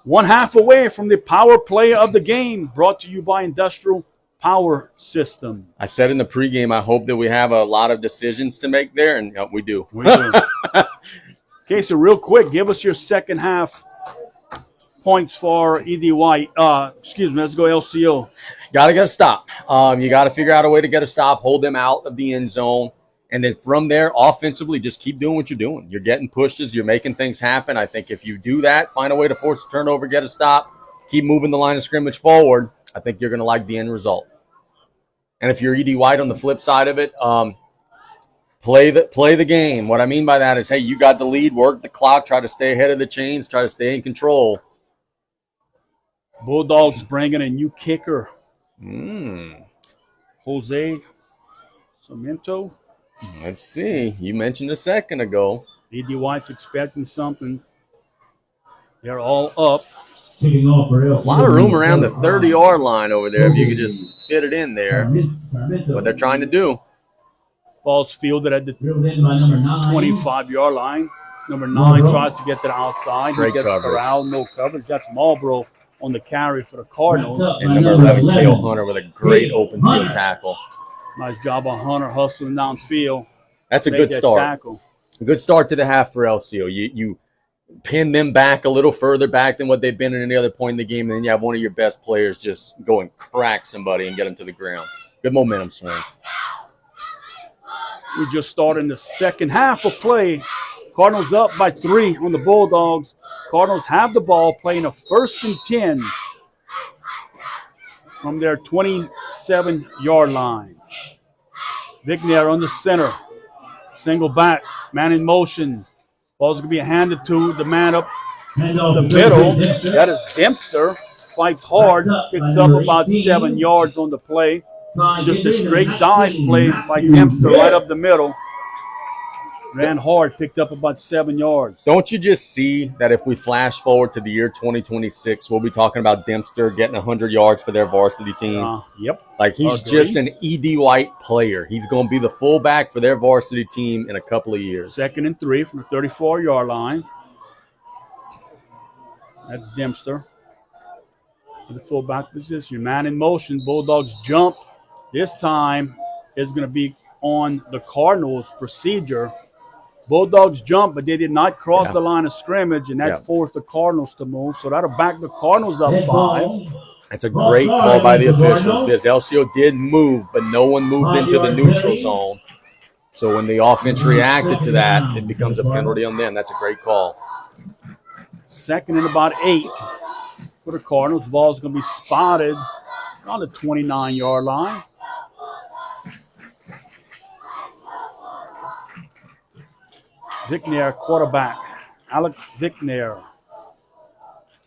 1/2 away from the power play of the game, brought to you by Industrial Power System. I said in the pregame, I hope that we have a lot of decisions to make there, and we do. We do. Okay, so real quick, give us your second half points for EDY. Let's go LCO. Got to get a stop. You got to figure out a way to get a stop, hold them out of the end zone. And then from there, offensively, just keep doing what you're doing. You're getting pushes. You're making things happen. I think if you do that, find a way to force a turnover, get a stop, keep moving the line of scrimmage forward, I think you're going to like the end result. And if you're ED White on the flip side of it, play the game. What I mean by that is, hey, you got the lead, work the clock, try to stay ahead of the chains, try to stay in control. Bulldogs bringing a new kicker. Jose Cemento. Let's see. You mentioned a second ago. ED White's expecting something. They're all up. A lot of room around the 30-yard line over there if you could just fit it in there. That's what they're trying to do. Ball's fielded at the 25-yard line. Number 9 tries to get to the outside. Great he gets coverage. corralled, no coverage. That's Marlboro on the carry for the Cardinals. And number 11, K.O. Hunter, with a great open field tackle. Nice job on Hunter hustling downfield. That's a good start. Tackle. A good start to the half for LCO. You pin them back a little further back than what they've been at any other point in the game, and then you have one of your best players just go and crack somebody and get them to the ground. Good momentum swing. We just started in the second half of play. Cardinals up by 3 on the Bulldogs. Cardinals have the ball, playing a 1st and 10 from their 27-yard line. Vignier on the center. Single back. Man in motion. Ball's going to be handed to the man up the middle. That is Dempster. Fights hard. Picks up about 7 yards on the play. Just a straight dive play by Dempster right up the middle. Ran hard, picked up about 7 yards. Don't you just see that if we flash forward to the year 2026, we'll be talking about Dempster getting 100 yards for their varsity team? Yep. Like, he's just an E.D. White player. He's going to be the fullback for their varsity team in a couple of years. 2nd and 3 from the 34-yard line. That's Dempster. For the fullback position. Man in motion. Bulldogs jump. This time is going to be on the Cardinals' procedure. Bulldogs jump, but they did not cross the line of scrimmage, and that forced the Cardinals to move. So that'll back the Cardinals up 5. That's a great call by the officials, because LCO did move, but no one moved into the neutral zone. So when the offense reacted to that, it becomes a penalty on them. That's a great call. 2nd and about 8 for the Cardinals. Ball's going to be spotted on the 29-yard line. Vignier, quarterback. Alex Vignier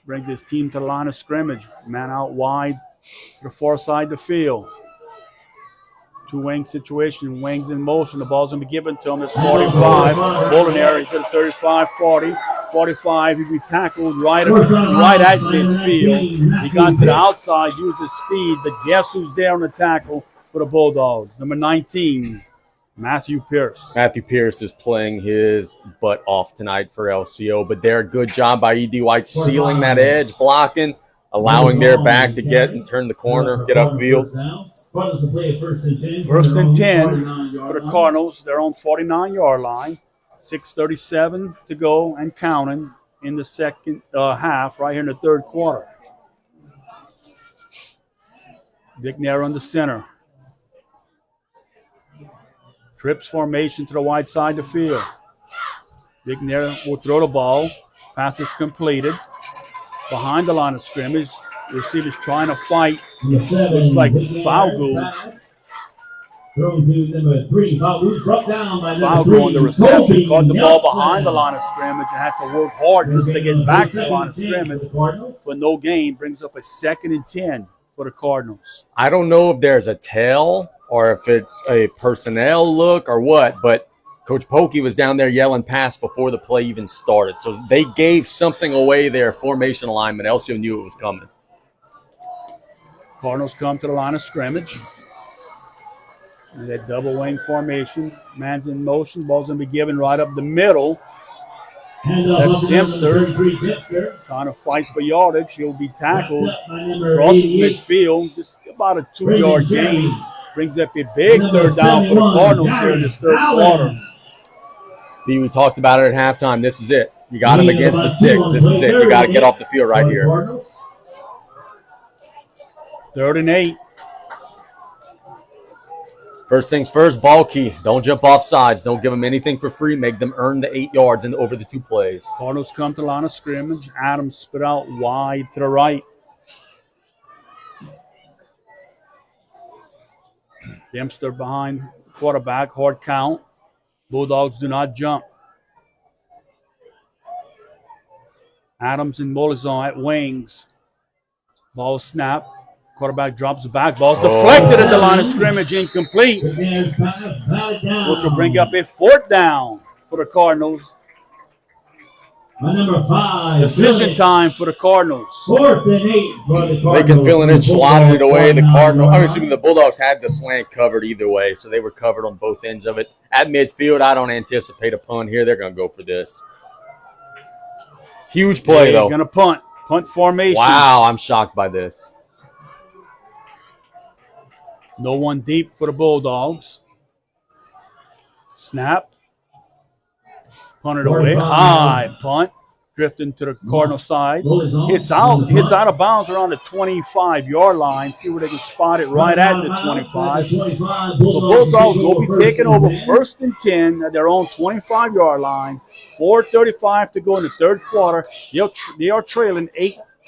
brings his team to the line of scrimmage. Man out wide to the far side of the field. Two-wing situation. Wings in motion. The ball's going to be given to him. It's 45. Molinari to the 35, 40. 45. He'd be tackled right at midfield. He got to the outside, used his speed, but guess who's there on the tackle for the Bulldogs? Number 19. Matthew Pierce. Matthew Pierce is playing his butt off tonight for LCO, but they're a good job by E.D. White sealing that edge, blocking, allowing their back to get and turn the corner, get upfield. 1st and 10 for the Cardinals. They're on 49-yard line. 6:37 to go and counting in the second half, right here in the third quarter. Vignier on the center. Trips formation to the wide side of the field. Vignier will throw the ball. Pass is completed. Behind the line of scrimmage. The receiver's trying to fight. Looks like Falgu. Thrown to number 3. Falgu struck down by number 3. Falgu on the reception. Caught the ball behind the line of scrimmage and had to work hard just to get back to the line of scrimmage. But no gain. Brings up a 2nd and 10 for the Cardinals. I don't know if there's a tell or if it's a personnel look or what, but Coach Pokey was down there yelling pass before the play even started. So they gave something away there, formation alignment. LCO knew it was coming. Cardinals come to the line of scrimmage. And that double wing formation. Man's in motion. Ball's going to be given right up the middle. That's Dempster trying to fight for yardage. He'll be tackled. Crossing midfield. Just about a 2-yard gain. Brings up a big third down for the Cardinals here in the third quarter. We talked about it at halftime. This is it. You got him against the sticks. This is it. You got to get off the field right here. 3rd and 8. First things first, ball key. Don't jump off sides. Don't give them anything for free. Make them earn the 8 yards over the 2 plays. Cardinals come to the line of scrimmage. Adams spit out wide to the right. Dempster behind quarterback. Hard count. Bulldogs do not jump. Adams and Molizon at wings. Ball snap. Quarterback drops back. Ball's deflected at the line of scrimmage. Incomplete. Which will bring up a 4th down for the Cardinals. Number 5. Decision time for the Cardinals. 4th and 8 for the Cardinals. They can fill in and slotted it away. The Bulldogs had the slant covered either way, so they were covered on both ends of it. At midfield, I don't anticipate a punt here. They're going to go for this. Huge play, though. Going to punt. Punt formation. Wow, I'm shocked by this. No one deep for the Bulldogs. Snap. Punt it away. High punt. Drifting to the Cardinal side. Hits out of bounds around the 25-yard line. See where they can spot it right at the 25. So Bulldogs will be taking over 1st and 10 at their own 25-yard line. 4:35 to go in the third quarter. They are trailing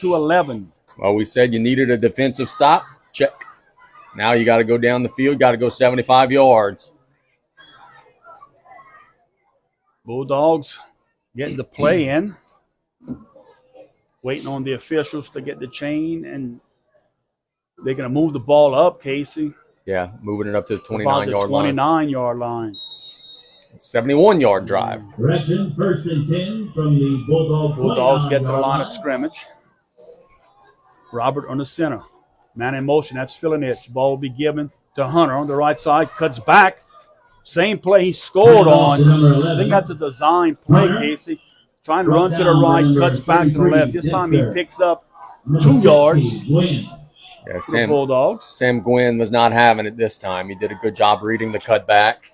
8-11. Well, we said you needed a defensive stop. Check. Now you got to go down the field. Got to go 75 yards. Bulldogs getting the play in. Waiting on the officials to get the chain, and they're going to move the ball up, Casey. Yeah, moving it up to the 29-yard line. 29-yard line. 71-yard drive. Correction, 1st and 10 from the Bulldogs get to the line of scrimmage. Robert on the center. Man in motion, that's filling it. Ball will be given to Hunter on the right side. Cuts back. Same play he scored on. I think that's a design play, Casey. Trying to run to the right, cuts back to the left. This time he picks up 2 yards. Yeah, Bulldogs. Sam Gwynn was not having it this time. He did a good job reading the cut back.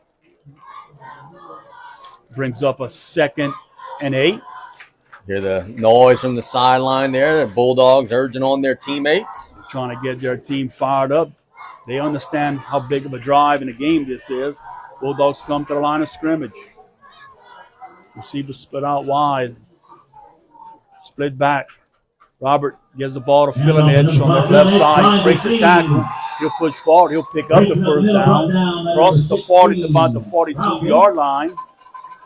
Brings up a 2nd and 8. Hear the noise from the sideline there. The Bulldogs urging on their teammates. Trying to get their team fired up. They understand how big of a drive in a game this is. Bulldogs come to the line of scrimmage. Receiver split out wide. Split back. Robert gives the ball to Filinich on the left side. Breaks the tackle. He'll push forward. He'll pick up the first down. Crosses the 40 to about the 42-yard line.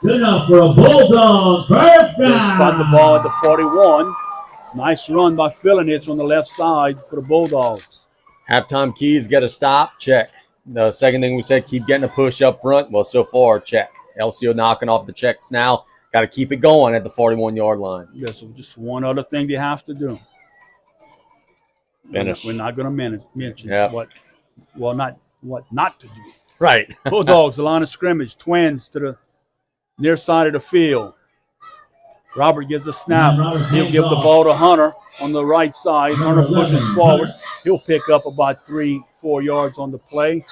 Good enough for a Bulldog. First He'll down. spot the ball at the 41. Nice run by Filinich on the left side for the Bulldogs. Halftime keys, get a stop, check. The second thing we said, keep getting a push up front. Well, so far, check. LCO knocking off the checks now. Got to keep it going at the 41-yard line. Yeah, so just one other thing they have to do. Finish. We're not going to mention what not to do. Right. Bulldogs, the line of scrimmage, twins to the near side of the field. Robert gives a snap. He'll give the ball to Hunter on the right side. Hunter pushes forward. He'll pick up about 3-4 yards on the play.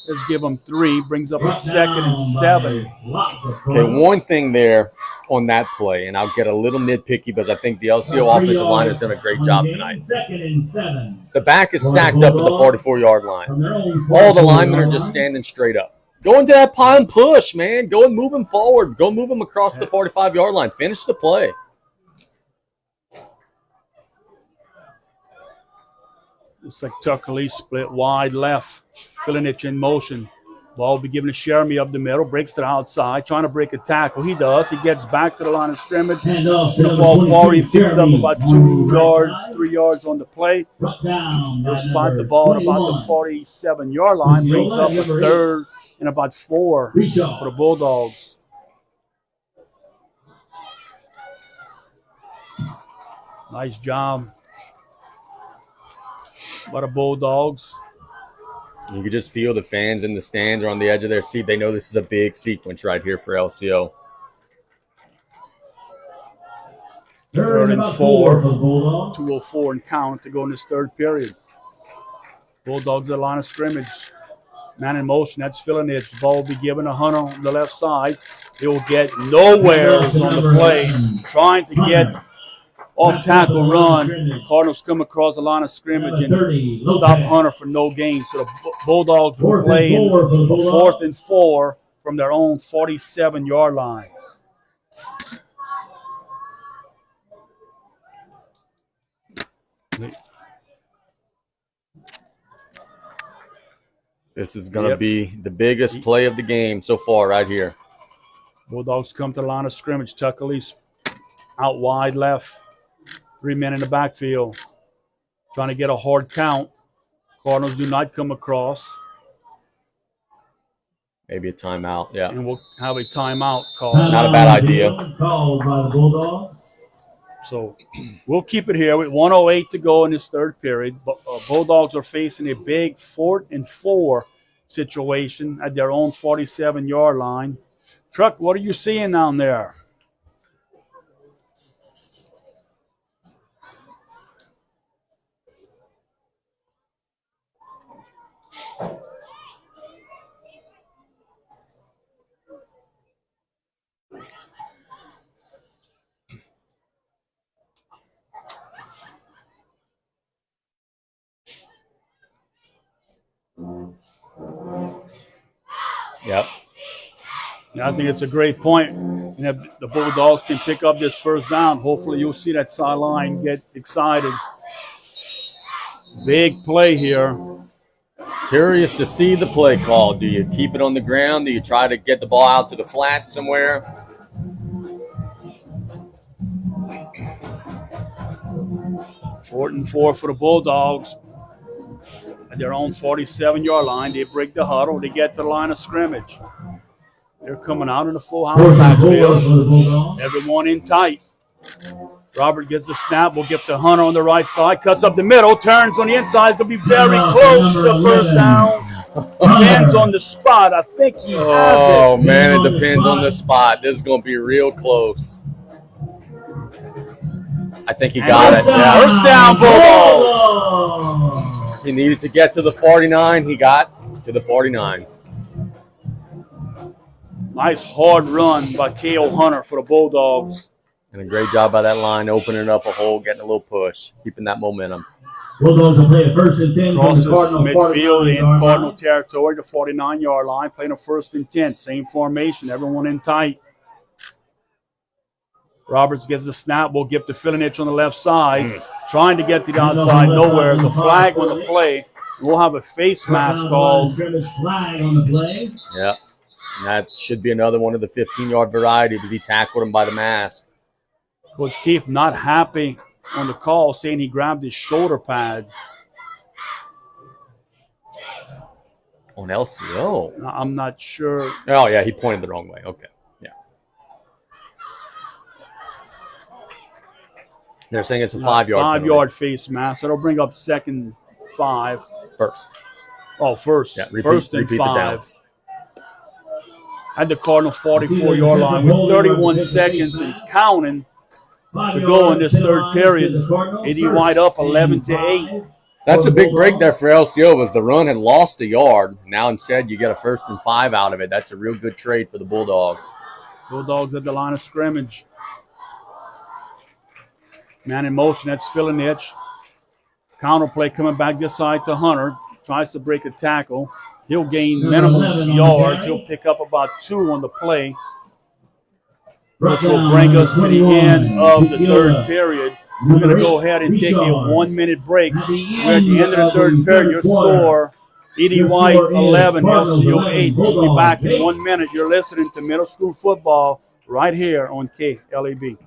Let's give him 3. Brings up a 2nd and 7. Okay, one thing there on that play, and I'll get a little nitpicky because I think the LCO offensive line has done a great job tonight. The back is stacked up at the 44-yard line. All the linemen are just standing straight up. Go into that pile and push, man. Go and move him forward. Go move him across the 45-yard line. Finish the play. Looks like Tucker Lee split wide left. Filinich in motion. Ball will be given to Sheremy up the middle. Breaks to the outside. Trying to break a tackle. He does. He gets back to the line of scrimmage. The ball forward. He picks up about 2 yards, 3 yards on the play. He'll spot the ball at about the 47-yard line. Brings up a 3rd and about 4 for the Bulldogs. Nice job by the Bulldogs. You can just feel the fans in the stands are on the edge of their seat. They know this is a big sequence right here for LCO. 3rd and 4. 2:04 and count to go in this third period. Bulldogs at the line of scrimmage. Man in motion. That's Filinich. Ball will be given to Hunter on the left side. He'll get nowhere on the play. Trying to get off tackle run. Cardinals come across the line of scrimmage and stop Hunter for no gain. So the Bulldogs will play in 4th and 4 from their own 47-yard line. This is going to be the biggest play of the game so far right here. Bulldogs come to the line of scrimmage. Tucker Lee's out wide left. 3 men in the backfield. Trying to get a hard count. Cardinals do not come across. Maybe a timeout, yeah. And we'll have a timeout called. Not a bad idea. Called by the Bulldogs. So we'll keep it here with 1:08 to go in this third period. Bulldogs are facing a big 4th and 4 situation at their own 47-yard line. Truck, what are you seeing down there? Yep. And I think it's a great point. And if the Bulldogs can pick up this first down, hopefully you'll see that sideline get excited. Big play here. Curious to see the play call. Do you keep it on the ground? Do you try to get the ball out to the flat somewhere? Fourth and 4 for the Bulldogs. At their own 47-yard line, they break the huddle. They get to the line of scrimmage. They're coming out in the full house backfield. Everyone in tight. Robert gets the snap. Will get to Hunter on the right side. Cuts up the middle. Turns on the inside. It's going to be very close to first down. Depends on the spot. I think he has it. Oh, man, it depends on the spot. This is going to be real close. I think he got it. Yeah. First down, Bulldogs. He needed to get to the 49. He got to the 49. Nice hard run by K.O. Hunter for the Bulldogs. And a great job by that line, opening up a hole, getting a little push, keeping that momentum. Bulldogs will play a 1st and 10 from Crosses the Cardinal midfield in 49-yard Cardinal line. territory, the 49-yard line, playing a 1st and 10. Same formation, everyone in tight. Roberts gets the snap. Will give to Filinich on the left side. Trying to get to the outside, nowhere. There's a flag on the play. We'll have a face mask called. Flag on the play. Yeah. And that should be another one of the 15-yard variety because he tackled him by the mask. Coach Keefe not happy on the call, saying he grabbed his shoulder pad. On LCO? I'm not sure. Oh, yeah, he pointed the wrong way. Okay, yeah. They're saying it's a 5-yard 5-yard face mask. That'll bring up 2nd and 5. First. Oh, first. Yeah, First and repeat the down. 5. At the Cardinal 44-yard line with 31 seconds and counting to go in this third period. AD White up 11-8. That's a big break there for LCO as the run had lost a yard. Now instead you get a 1st and 5 out of it. That's a real good trade for the Bulldogs. Bulldogs at the line of scrimmage. Man in motion, that's Filinich. Counter play coming back this side to Hunter. Tries to break a tackle. He'll gain minimum yards. He'll pick up about 2 on the play, which will bring us to the end of the third period. We're going to go ahead and take a 1-minute break. We're at the end of the third period. Your score, E.D. White 11, LCO 8. We'll be back in 1 minute. You're listening to Middle School Football right here on KLAB.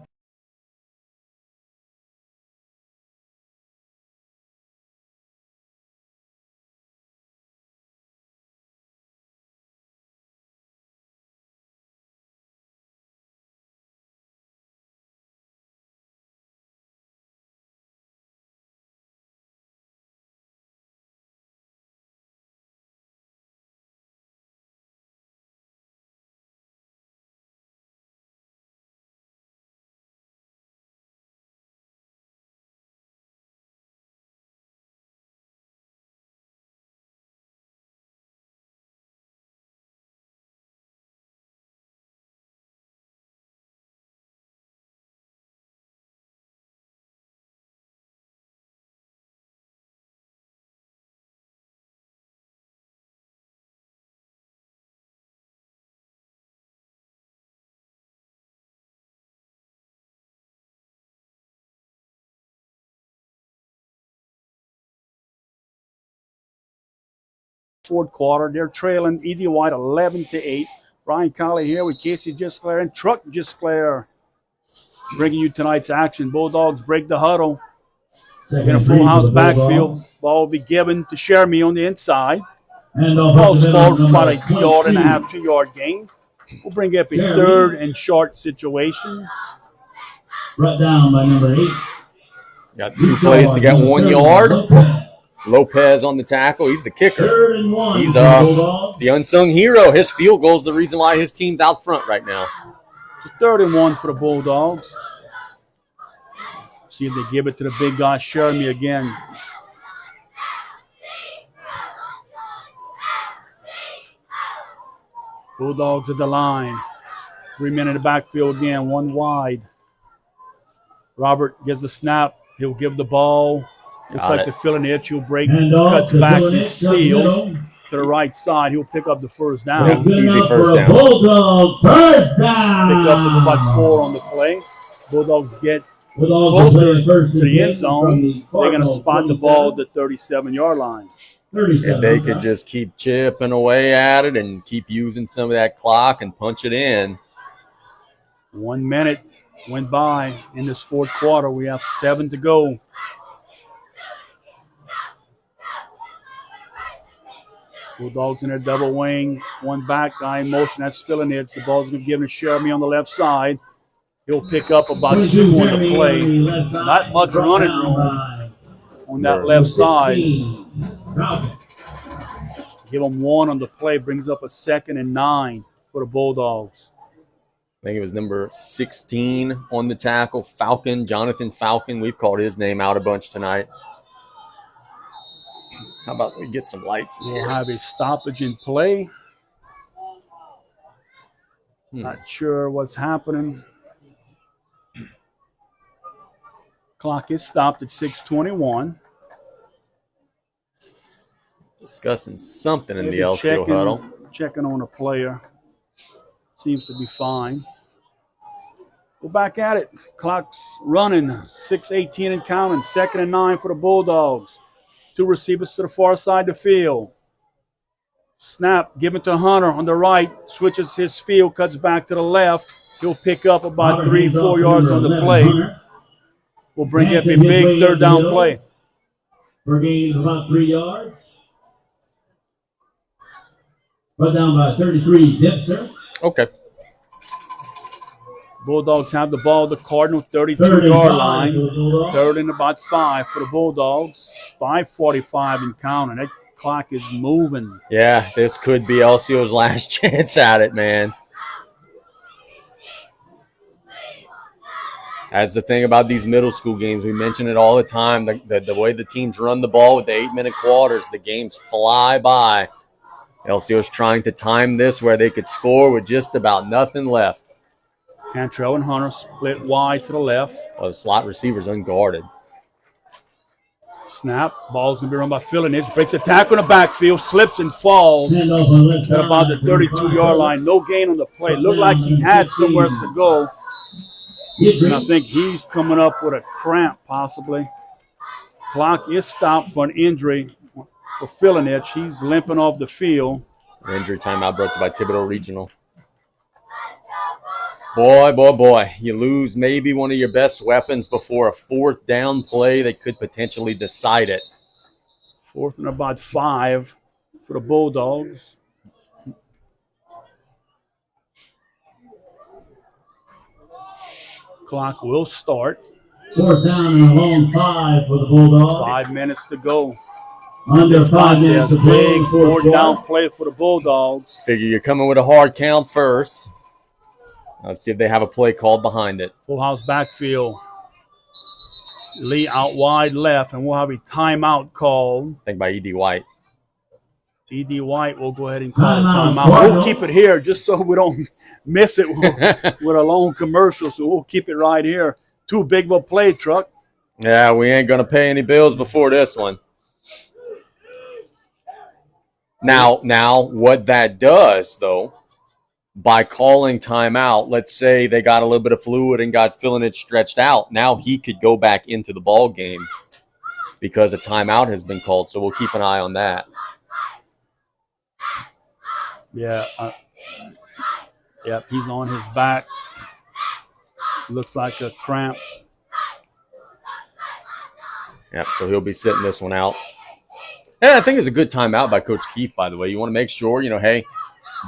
Fourth quarter, they're trailing E.D. White 11-8. Brian Colley here with Casey Gisclair and Truck Gisclair, bringing you tonight's action. Bulldogs break the huddle in a full house backfield. Ball will be given to Shermy on the inside. Ball's forward for about a 1.5 2-yard gain. We'll bring up a 3rd and short situation. Brought down by number 8. Got 2 plays to get 1 yard. Lopez on the tackle. He's the kicker. 3rd and 1. He's the unsung hero. His field goal is the reason why his team's out front right now. It's 3rd and 1 for the Bulldogs. See if they give it to the big guy, Shermy again. Bulldogs at the line. 3 men in the backfield again, 1 wide. Robert gets the snap. He'll give the ball. Looks like the Filinich. He'll break, cuts back his field. to the right side. He'll pick up the first down. Yeah, Good easy enough first for a down. Bulldog first down. Pick up about 4 on the play. Bulldogs get Bulldogs closer are first to and the end 10 zone. from the They're going to Cardinal spot the ball at the 37-yard line. 37. If they could just keep chipping away at it and keep using some of that clock and punch it in. 1 minute went by in this fourth quarter. We have 7 to go. Bulldogs in their double wing. One back guy in motion. That's filling it. The ball's going to give it to Jeremy on the left side. He'll pick up about 2 on the play. Not much running room on that left side. Give them 1 on the play. Brings up a 2nd and 9 for the Bulldogs. I think it was number 16 on the tackle, Falcon, Jonathan Falcon. We've called his name out a bunch tonight. How about we get some lights in We'll here? have a stoppage in play. Not sure what's happening. Clock is stopped at 6:21. Discussing something in Maybe the LCO huddle. Checking on a player. Seems to be fine. Go back at it. Clock's running. 6:18 and counting. 2nd and 9 for the Bulldogs. 2 receivers to the far side of the field. Snap, give it to Hunter on the right. Switches his field, cuts back to the left. He'll pick up about 3-4 yards on the play. We'll bring up a big 3rd down play. For gain of about 3 yards. Put down by 33, Dipser. Okay. Bulldogs have the ball at the Cardinal 32-yard line. 3rd and about 5 for the Bulldogs. 5:45 and counting. That clock is moving. Yeah, this could be LCO's last chance at it, man. That's the thing about these middle school games. We mention it all the time. The way the teams run the ball with the 8-minute quarters, the games fly by. LCO's trying to time this where they could score with just about nothing left. Cantrell and Hunter split wide to the left. The slot receiver's unguarded. Snap. Ball's going to be run by Fillinich. Breaks a tackle in the backfield. Slips and falls at about the 32-yard line. No gain on the play. Looked like he had somewhere to go. And I think he's coming up with a cramp possibly. Clock is stopped for an injury for Fillinich. He's limping off the field. Injury timeout brought to you by Thibodeau Regional. Boy, you lose maybe one of your best weapons before a 4th down play that could potentially decide it. 4th and about 5 for the Bulldogs. Clock will start. 4th down and a long 5 for the Bulldogs. 5 minutes to go. Under 5 minutes to play. Big 4th down play for the Bulldogs. Figure you're coming with a hard count first. Let's see if they have a play called behind it. Full house backfield. Lee out wide left, and we'll have a timeout called. I think by E.D. White. E.D. White will go ahead and call a timeout. We'll keep it here just so we don't miss it with a long commercial, so we'll keep it right here. Too big of a play, Truck. Yeah, we ain't going to pay any bills before this one. Now, what that does, though, by calling timeout, let's say they got a little bit of fluid and got Fillinich stretched out. Now he could go back into the ball game because a timeout has been called. So we'll keep an eye on that. Yeah. Yep, he's on his back. Looks like a cramp. Yep, so he'll be sitting this one out. And I think it's a good timeout by Coach Keefe, by the way. You want to make sure, hey,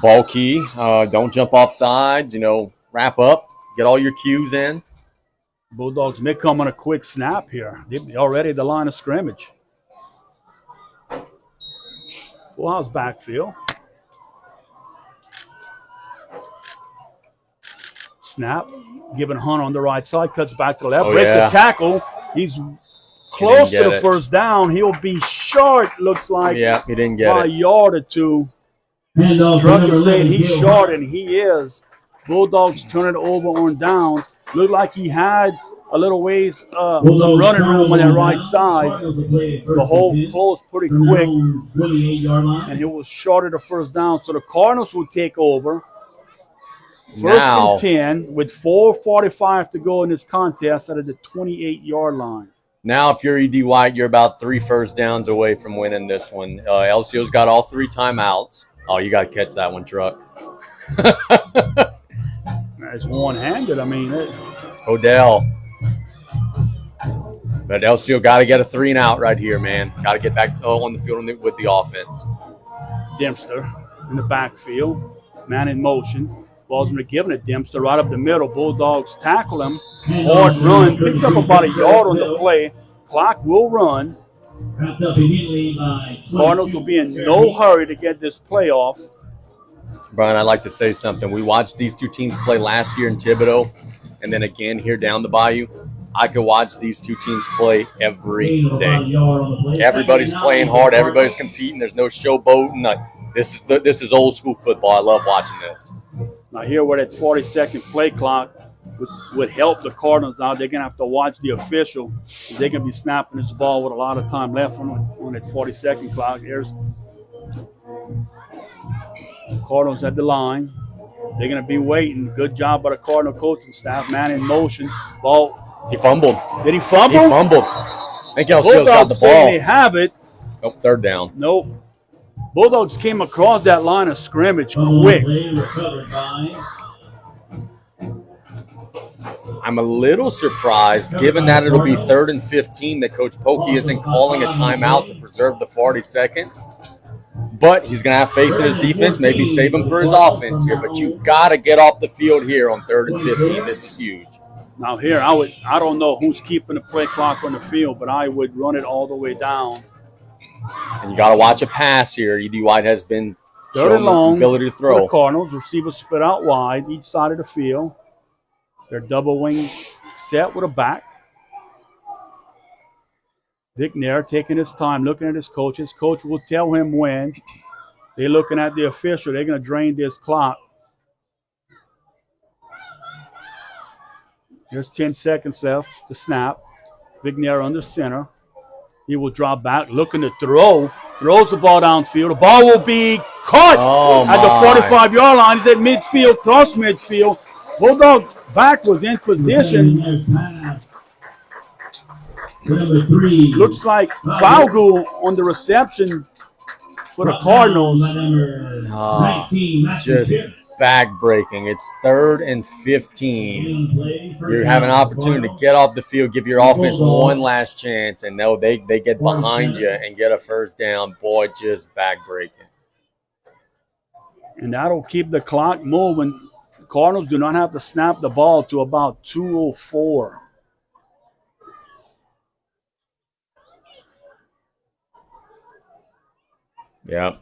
ball key, don't jump off sides, wrap up, get all your cues in. Bulldogs may come on a quick snap here. They're already at the line of scrimmage. Full house backfield. Snap, giving Hunter on the right side, cuts back to the left, breaks the tackle. He's close to the first down. He'll be short, looks like. Yeah, he didn't get by it. a yard or two. Truck is saying he's short, and he is. Bulldogs turn it over on downs. Looked like he had a little ways, some running room on that right side. The hole closed pretty quick, and it was short of the first down. So the Cardinals will take over. First Now, and 10 with 4:45 to go in this contest out of the 28-yard line. now, if you're E.D. White, you're about 3 first downs away from winning this one. LCO's got all 3 timeouts. Oh, you got to catch that one, Truck. It's one-handed. I mean, Odell. But LCO got to get a 3 and out right here, man. Got to get back on the field with the offense. Dempster in the backfield. Man in motion. Ball's going to give it to Dempster right up the middle. Bulldogs tackle him. Hard run. Picked up about a yard on the play. Clock will run. Cardinals will be in no hurry to get this play off. Brian, I'd like to say something. We watched these 2 teams play last year in Thibodeau and then again here down the Bayou. I could watch these 2 teams play every day. Everybody's playing hard. Everybody's competing. There's no showboating. This is old school football. I love watching this. Now here where that 40-second play clock would help the Cardinals out. They're going to have to watch the official. They're going to be snapping this ball with a lot of time left on that 40-second clock. There's Cardinals at the line. They're going to be waiting. Good job by the Cardinal coaching staff. Man in motion. Ball. He fumbled. Did he fumble? He fumbled. I think LCO's got the ball. They have it. Nope, 3rd down. Nope. Bulldogs came across that line of scrimmage quick. I'm a little surprised, given that it'll be 3rd and 15, that Coach Pokey isn't calling a timeout to preserve the 40 seconds. But he's going to have faith in his defense, maybe save him for his offense here. But you've got to get off the field here on 3rd and 15. This is huge. Now here, I don't know who's keeping the play clock on the field, but I would run it all the way down. And you got to watch a pass here. E.D. White has been showing the ability to throw. For the Cardinals, receivers split out wide, each side of the field. They're double wing set with a back. Vic Nair taking his time, looking at his coach. His coach will tell him when. They're looking at the official. They're going to drain this clock. There's 10 seconds left to snap. Vic Nair under center. He will drop back, looking to throw. Throws the ball downfield. The ball will be caught at the 45-yard line. He's at midfield, cross midfield. Bulldog back was in position. Looks like Falgu on the reception for the Cardinals. Just back breaking. It's 3rd and 15. You have an opportunity to get off the field, give your offense one last chance, and no, they get behind you and get a first down. Boy, just back breaking. And that'll keep the clock moving. The Cardinals do not have to snap the ball to about 2:04. Yeah.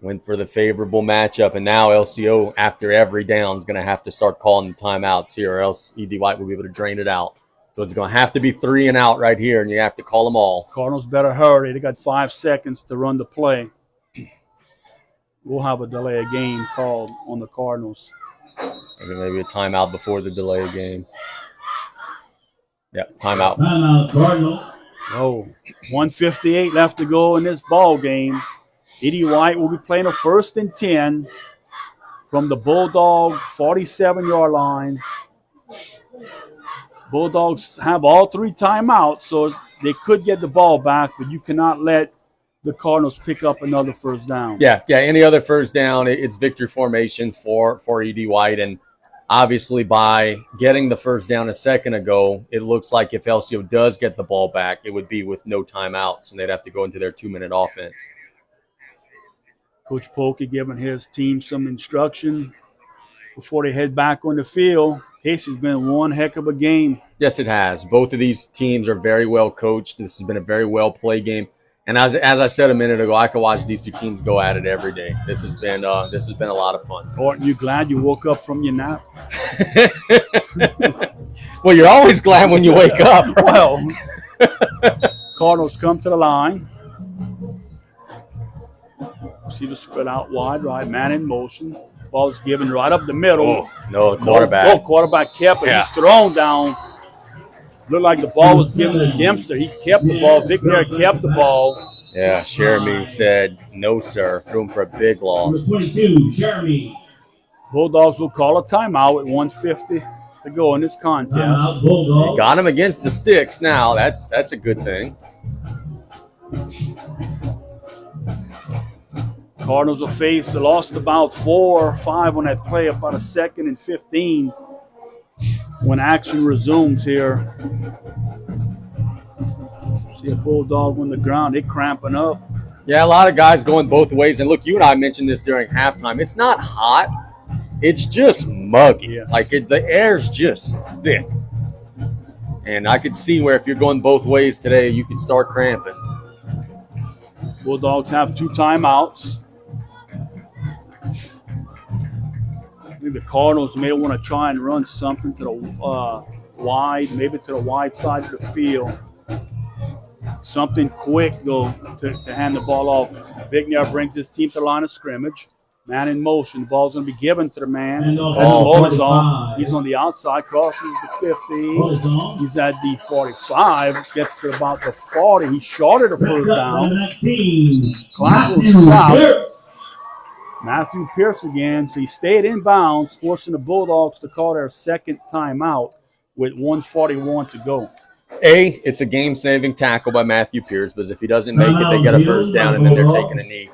Went for the favorable matchup, and now LCO, after every down, is going to have to start calling the timeouts here, or else E.D. White will be able to drain it out. So it's going to have to be 3 and out right here, and you have to call them all. Cardinals better hurry. They got 5 seconds to run the play. We'll have a delay of game called on the Cardinals. Maybe a timeout before the delay of game. Yeah, timeout. Timeout, Cardinals. Oh, 1:58 left to go in this ball game. E.D. White will be playing a 1st and 10 from the Bulldog 47-yard line. Bulldogs have all 3 timeouts, so they could get the ball back, but you cannot let the Cardinals pick up another first down. Yeah. Any other first down, it's victory formation for E.D. White. And obviously by getting the first down a second ago, it looks like if LCO does get the ball back, it would be with no timeouts, and they'd have to go into their 2-minute offense. Coach Polkey giving his team some instruction before they head back on the field. Casey's been one heck of a game. Yes, it has. Both of these teams are very well coached. This has been a very well played game. And as I said a minute ago, I could watch these 2 teams go at it every day. This has been a lot of fun. Aren't you glad you woke up from your nap? Well, you're always glad when you wake up. Well, Cardinals come to the line. Receiver spread out wide, right, man in motion. Ball's given right up the middle. Oh, no, the quarterback. No quarterback kept it. Yeah. He's thrown down. Looked like the ball was given to Dempster. He kept the ball. Vic Nair kept the ball. Yeah, Jeremy said, no, sir. Threw him for a big loss. 22, Jeremy. Bulldogs will call a timeout with 1:50 to go in this contest. Timeout, Bulldogs. Got him against the sticks now. That's a good thing. Cardinals will face. They lost about 4 or 5 on that play, about a 2nd and 15 when action resumes here. See a Bulldog on the ground. They're cramping up. Yeah, a lot of guys going both ways. And look, you and I mentioned this during halftime. It's not hot. It's just muggy. Yes. Like the air's just thick. And I could see where if you're going both ways today, you could start cramping. Bulldogs have 2 timeouts. I think the Cardinals may want to try and run something to the wide, maybe to the wide side of the field. Something quick, though, to hand the ball off. Vic Nair brings his team to the line of scrimmage. Man in motion. The ball's going to be given to the man. And That's off Molizon. He's on the outside, crosses the 50. He's at the 45. Gets to about the 40. He shorted a first down. Clock will stop. Matthew Pierce again. So he stayed in bounds, forcing the Bulldogs to call their 2nd timeout with 1:41 to go. A, it's a game-saving tackle by Matthew Pierce, because if he doesn't make it, they get a first down, and then they're taking a knee.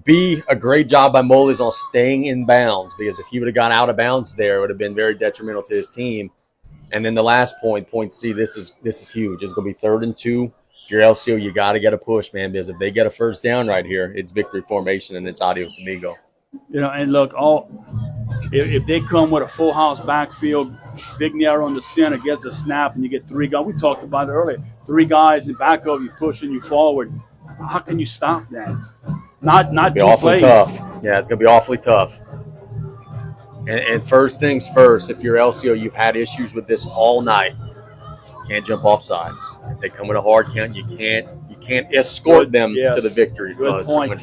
B, a great job by Moles on staying in bounds, because if he would have gone out of bounds there, it would have been very detrimental to his team. And then the last point C, this is huge. It's going to be 3rd and 2. If you're LCO, you got to get a push, man, because if they get a first down right here, it's victory formation, and it's adios amigo. You know, and look, if they come with a full house backfield, Vic Nair on the center gets a snap, and you get 3 guys. We talked about it earlier. 3 guys in back of you pushing you forward. How can you stop that? Not be awfully tough. Yeah, it's gonna be awfully tough. And first things first, if you're LCO, you've had issues with this all night. You can't jump off sides. If they come with a hard count, you can't escort them to the victory. Good point.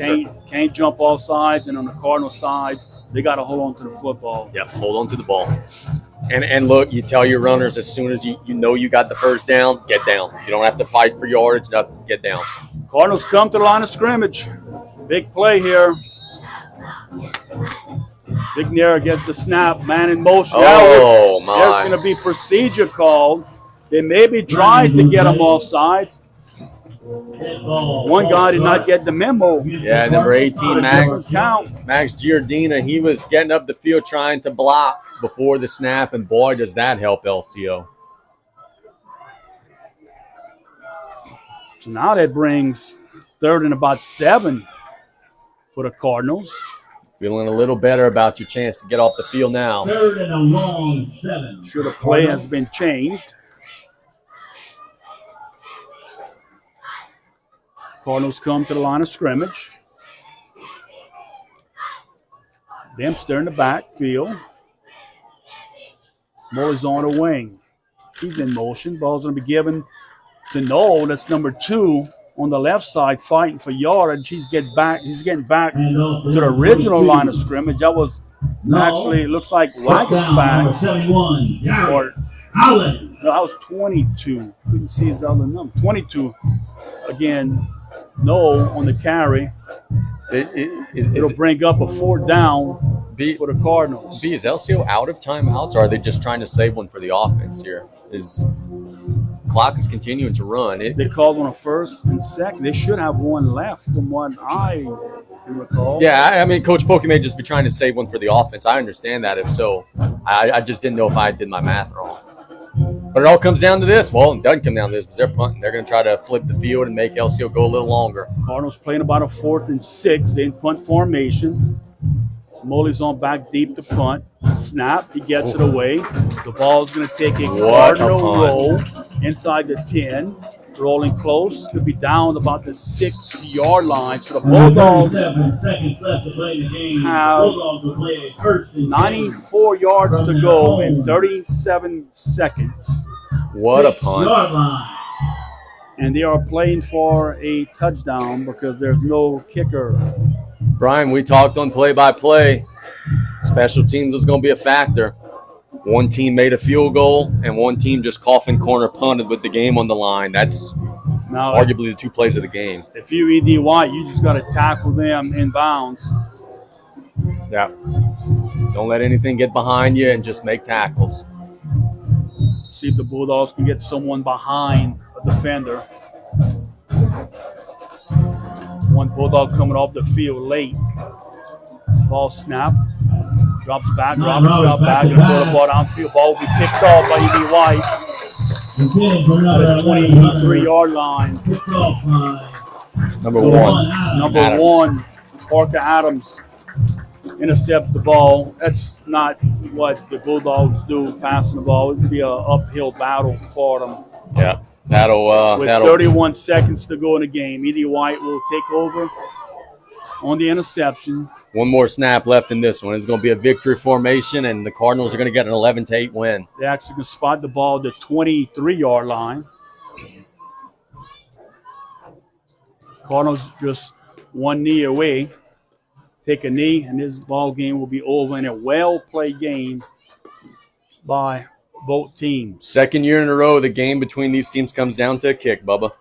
Can't jump off sides, and on the Cardinal side, they got to hold on to the football. Yep, hold on to the ball. And look, you tell your runners as soon as you know you got the first down, get down. You don't have to fight for yardage, nothing. Get down. Cardinals come to the line of scrimmage. Big play here. Vic Nair gets the snap, man in motion. Oh, my. There's going to be procedure called. They maybe tried to get him off sides. One guy did not get the memo. Yeah, number 18, Max Giardina, he was getting up the field trying to block before the snap, and boy, does that help LCO. So now that brings 3rd and about 7 for the Cardinals. Feeling a little better about your chance to get off the field now. 3rd and a long 7. Sure, the play has been changed. Cardinals come to the line of scrimmage. Dempster in the backfield. Moore's on the wing. He's in motion. Ball's going to be given to Noel. That's number 2 on the left side, fighting for yardage. He's getting back to the original line of scrimmage. That was actually, it looks like Wagner's back. 71. No, that was 22. Couldn't see his other number. 22. Again, Noel on the carry. It'll bring up a 4th down for the Cardinals. Is LCO out of timeouts, or are they just trying to save one for the offense here? Clock is continuing to run. They called on a 1st and 2nd. They should have 1 left from what I can recall. Yeah, I mean, Coach Pokey may just be trying to save one for the offense. I understand that. If so, I just didn't know if I did my math wrong. But it all comes down to this. Well, it doesn't come down to this because they're punting. They're going to try to flip the field and make LCO go a little longer. Cardinals playing about a 4th and 6. They in punt formation. Molly's on back deep to punt. Snap. He gets it away. The ball's going to take a Cardinal roll inside the 10. Rolling close. Could be down about the 6-yard line. So the Bulldogs 7 seconds left to play the game. have Bulldogs will play a first and 94 yards to go in 37 seconds. What a punt. Yard line. And they are playing for a touchdown because there's no kicker. Brian, we talked on play-by-play. Special teams is going to be a factor. One team made a field goal, and one team just coffin corner punted with the game on the line. That's Now, arguably the two plays of the game. if you ED White, you just got to tackle them in bounds. Yeah. Don't let anything get behind you and just make tackles. See if the Bulldogs can get someone behind a defender. One Bulldog coming off the field late. Ball snap. Drops back. Roberts drop back. And throw the ball downfield. Ball will be picked off by ED White. At the 23-yard line. Number one. Number Adams. 1, Parker Adams intercepts the ball. That's not what the Bulldogs do, passing the ball. It would be an uphill battle for them. Yeah. That'll With 31 seconds to go in the game, ED White will take over on the interception. one more snap left in this one. It's going to be a victory formation, and the Cardinals are going to get an 11-8 win. They actually can spot the ball at the 23-yard line. Cardinals just one knee away. Take a knee, and this ball game will be over in a well-played game by both teams. Second year in a row, the game between these teams comes down to a kick, Bubba.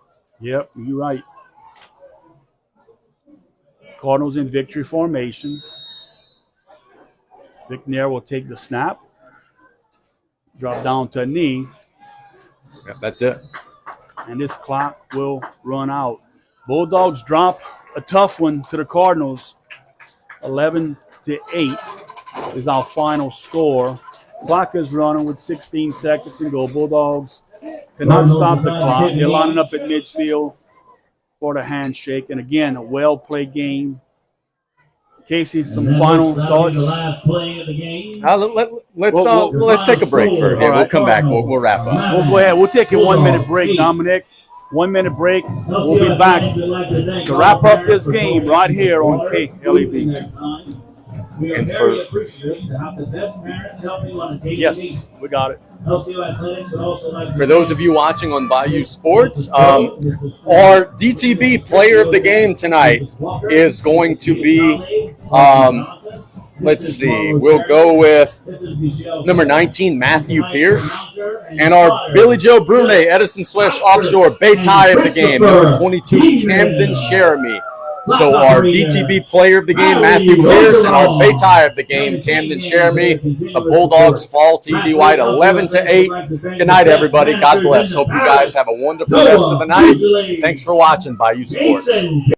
Yep, you're right. Cardinals in victory formation. McNair will take the snap. Drop down to a knee. Yeah, that's it. And this clock will run out. Bulldogs drop a tough one to the Cardinals. 11-8 is our final score. Clock is running with 16 seconds to go. Bulldogs cannot stop the clock. They're lining up at midfield for the handshake. And again, a well-played game. Casey, some final thoughts? Let's take a break first. Yeah, we'll come back. We'll wrap up. We'll go ahead. We'll take a 1-minute break, Dominic. 1-minute break. We'll be back to wrap up this game right here on KLEV. And for Yes, we got it. For those of you watching on Bayou Sports, our DTB player of the game tonight is going to be, let's see, we'll go with number 19, Matthew Pierce, and our Billy Joe Brune, Edison Swish Offshore, Bay Tie of the game, number 22, Camden Jeremy. So our DTB player of the game, Matthew Pierce, and our Bay Tie of the game, Camden Jeremy. The Bulldogs fall to ED White 11-8. Good night, everybody. God bless. Hope you guys have a wonderful rest of the night. Thanks for watching Bayou Sports.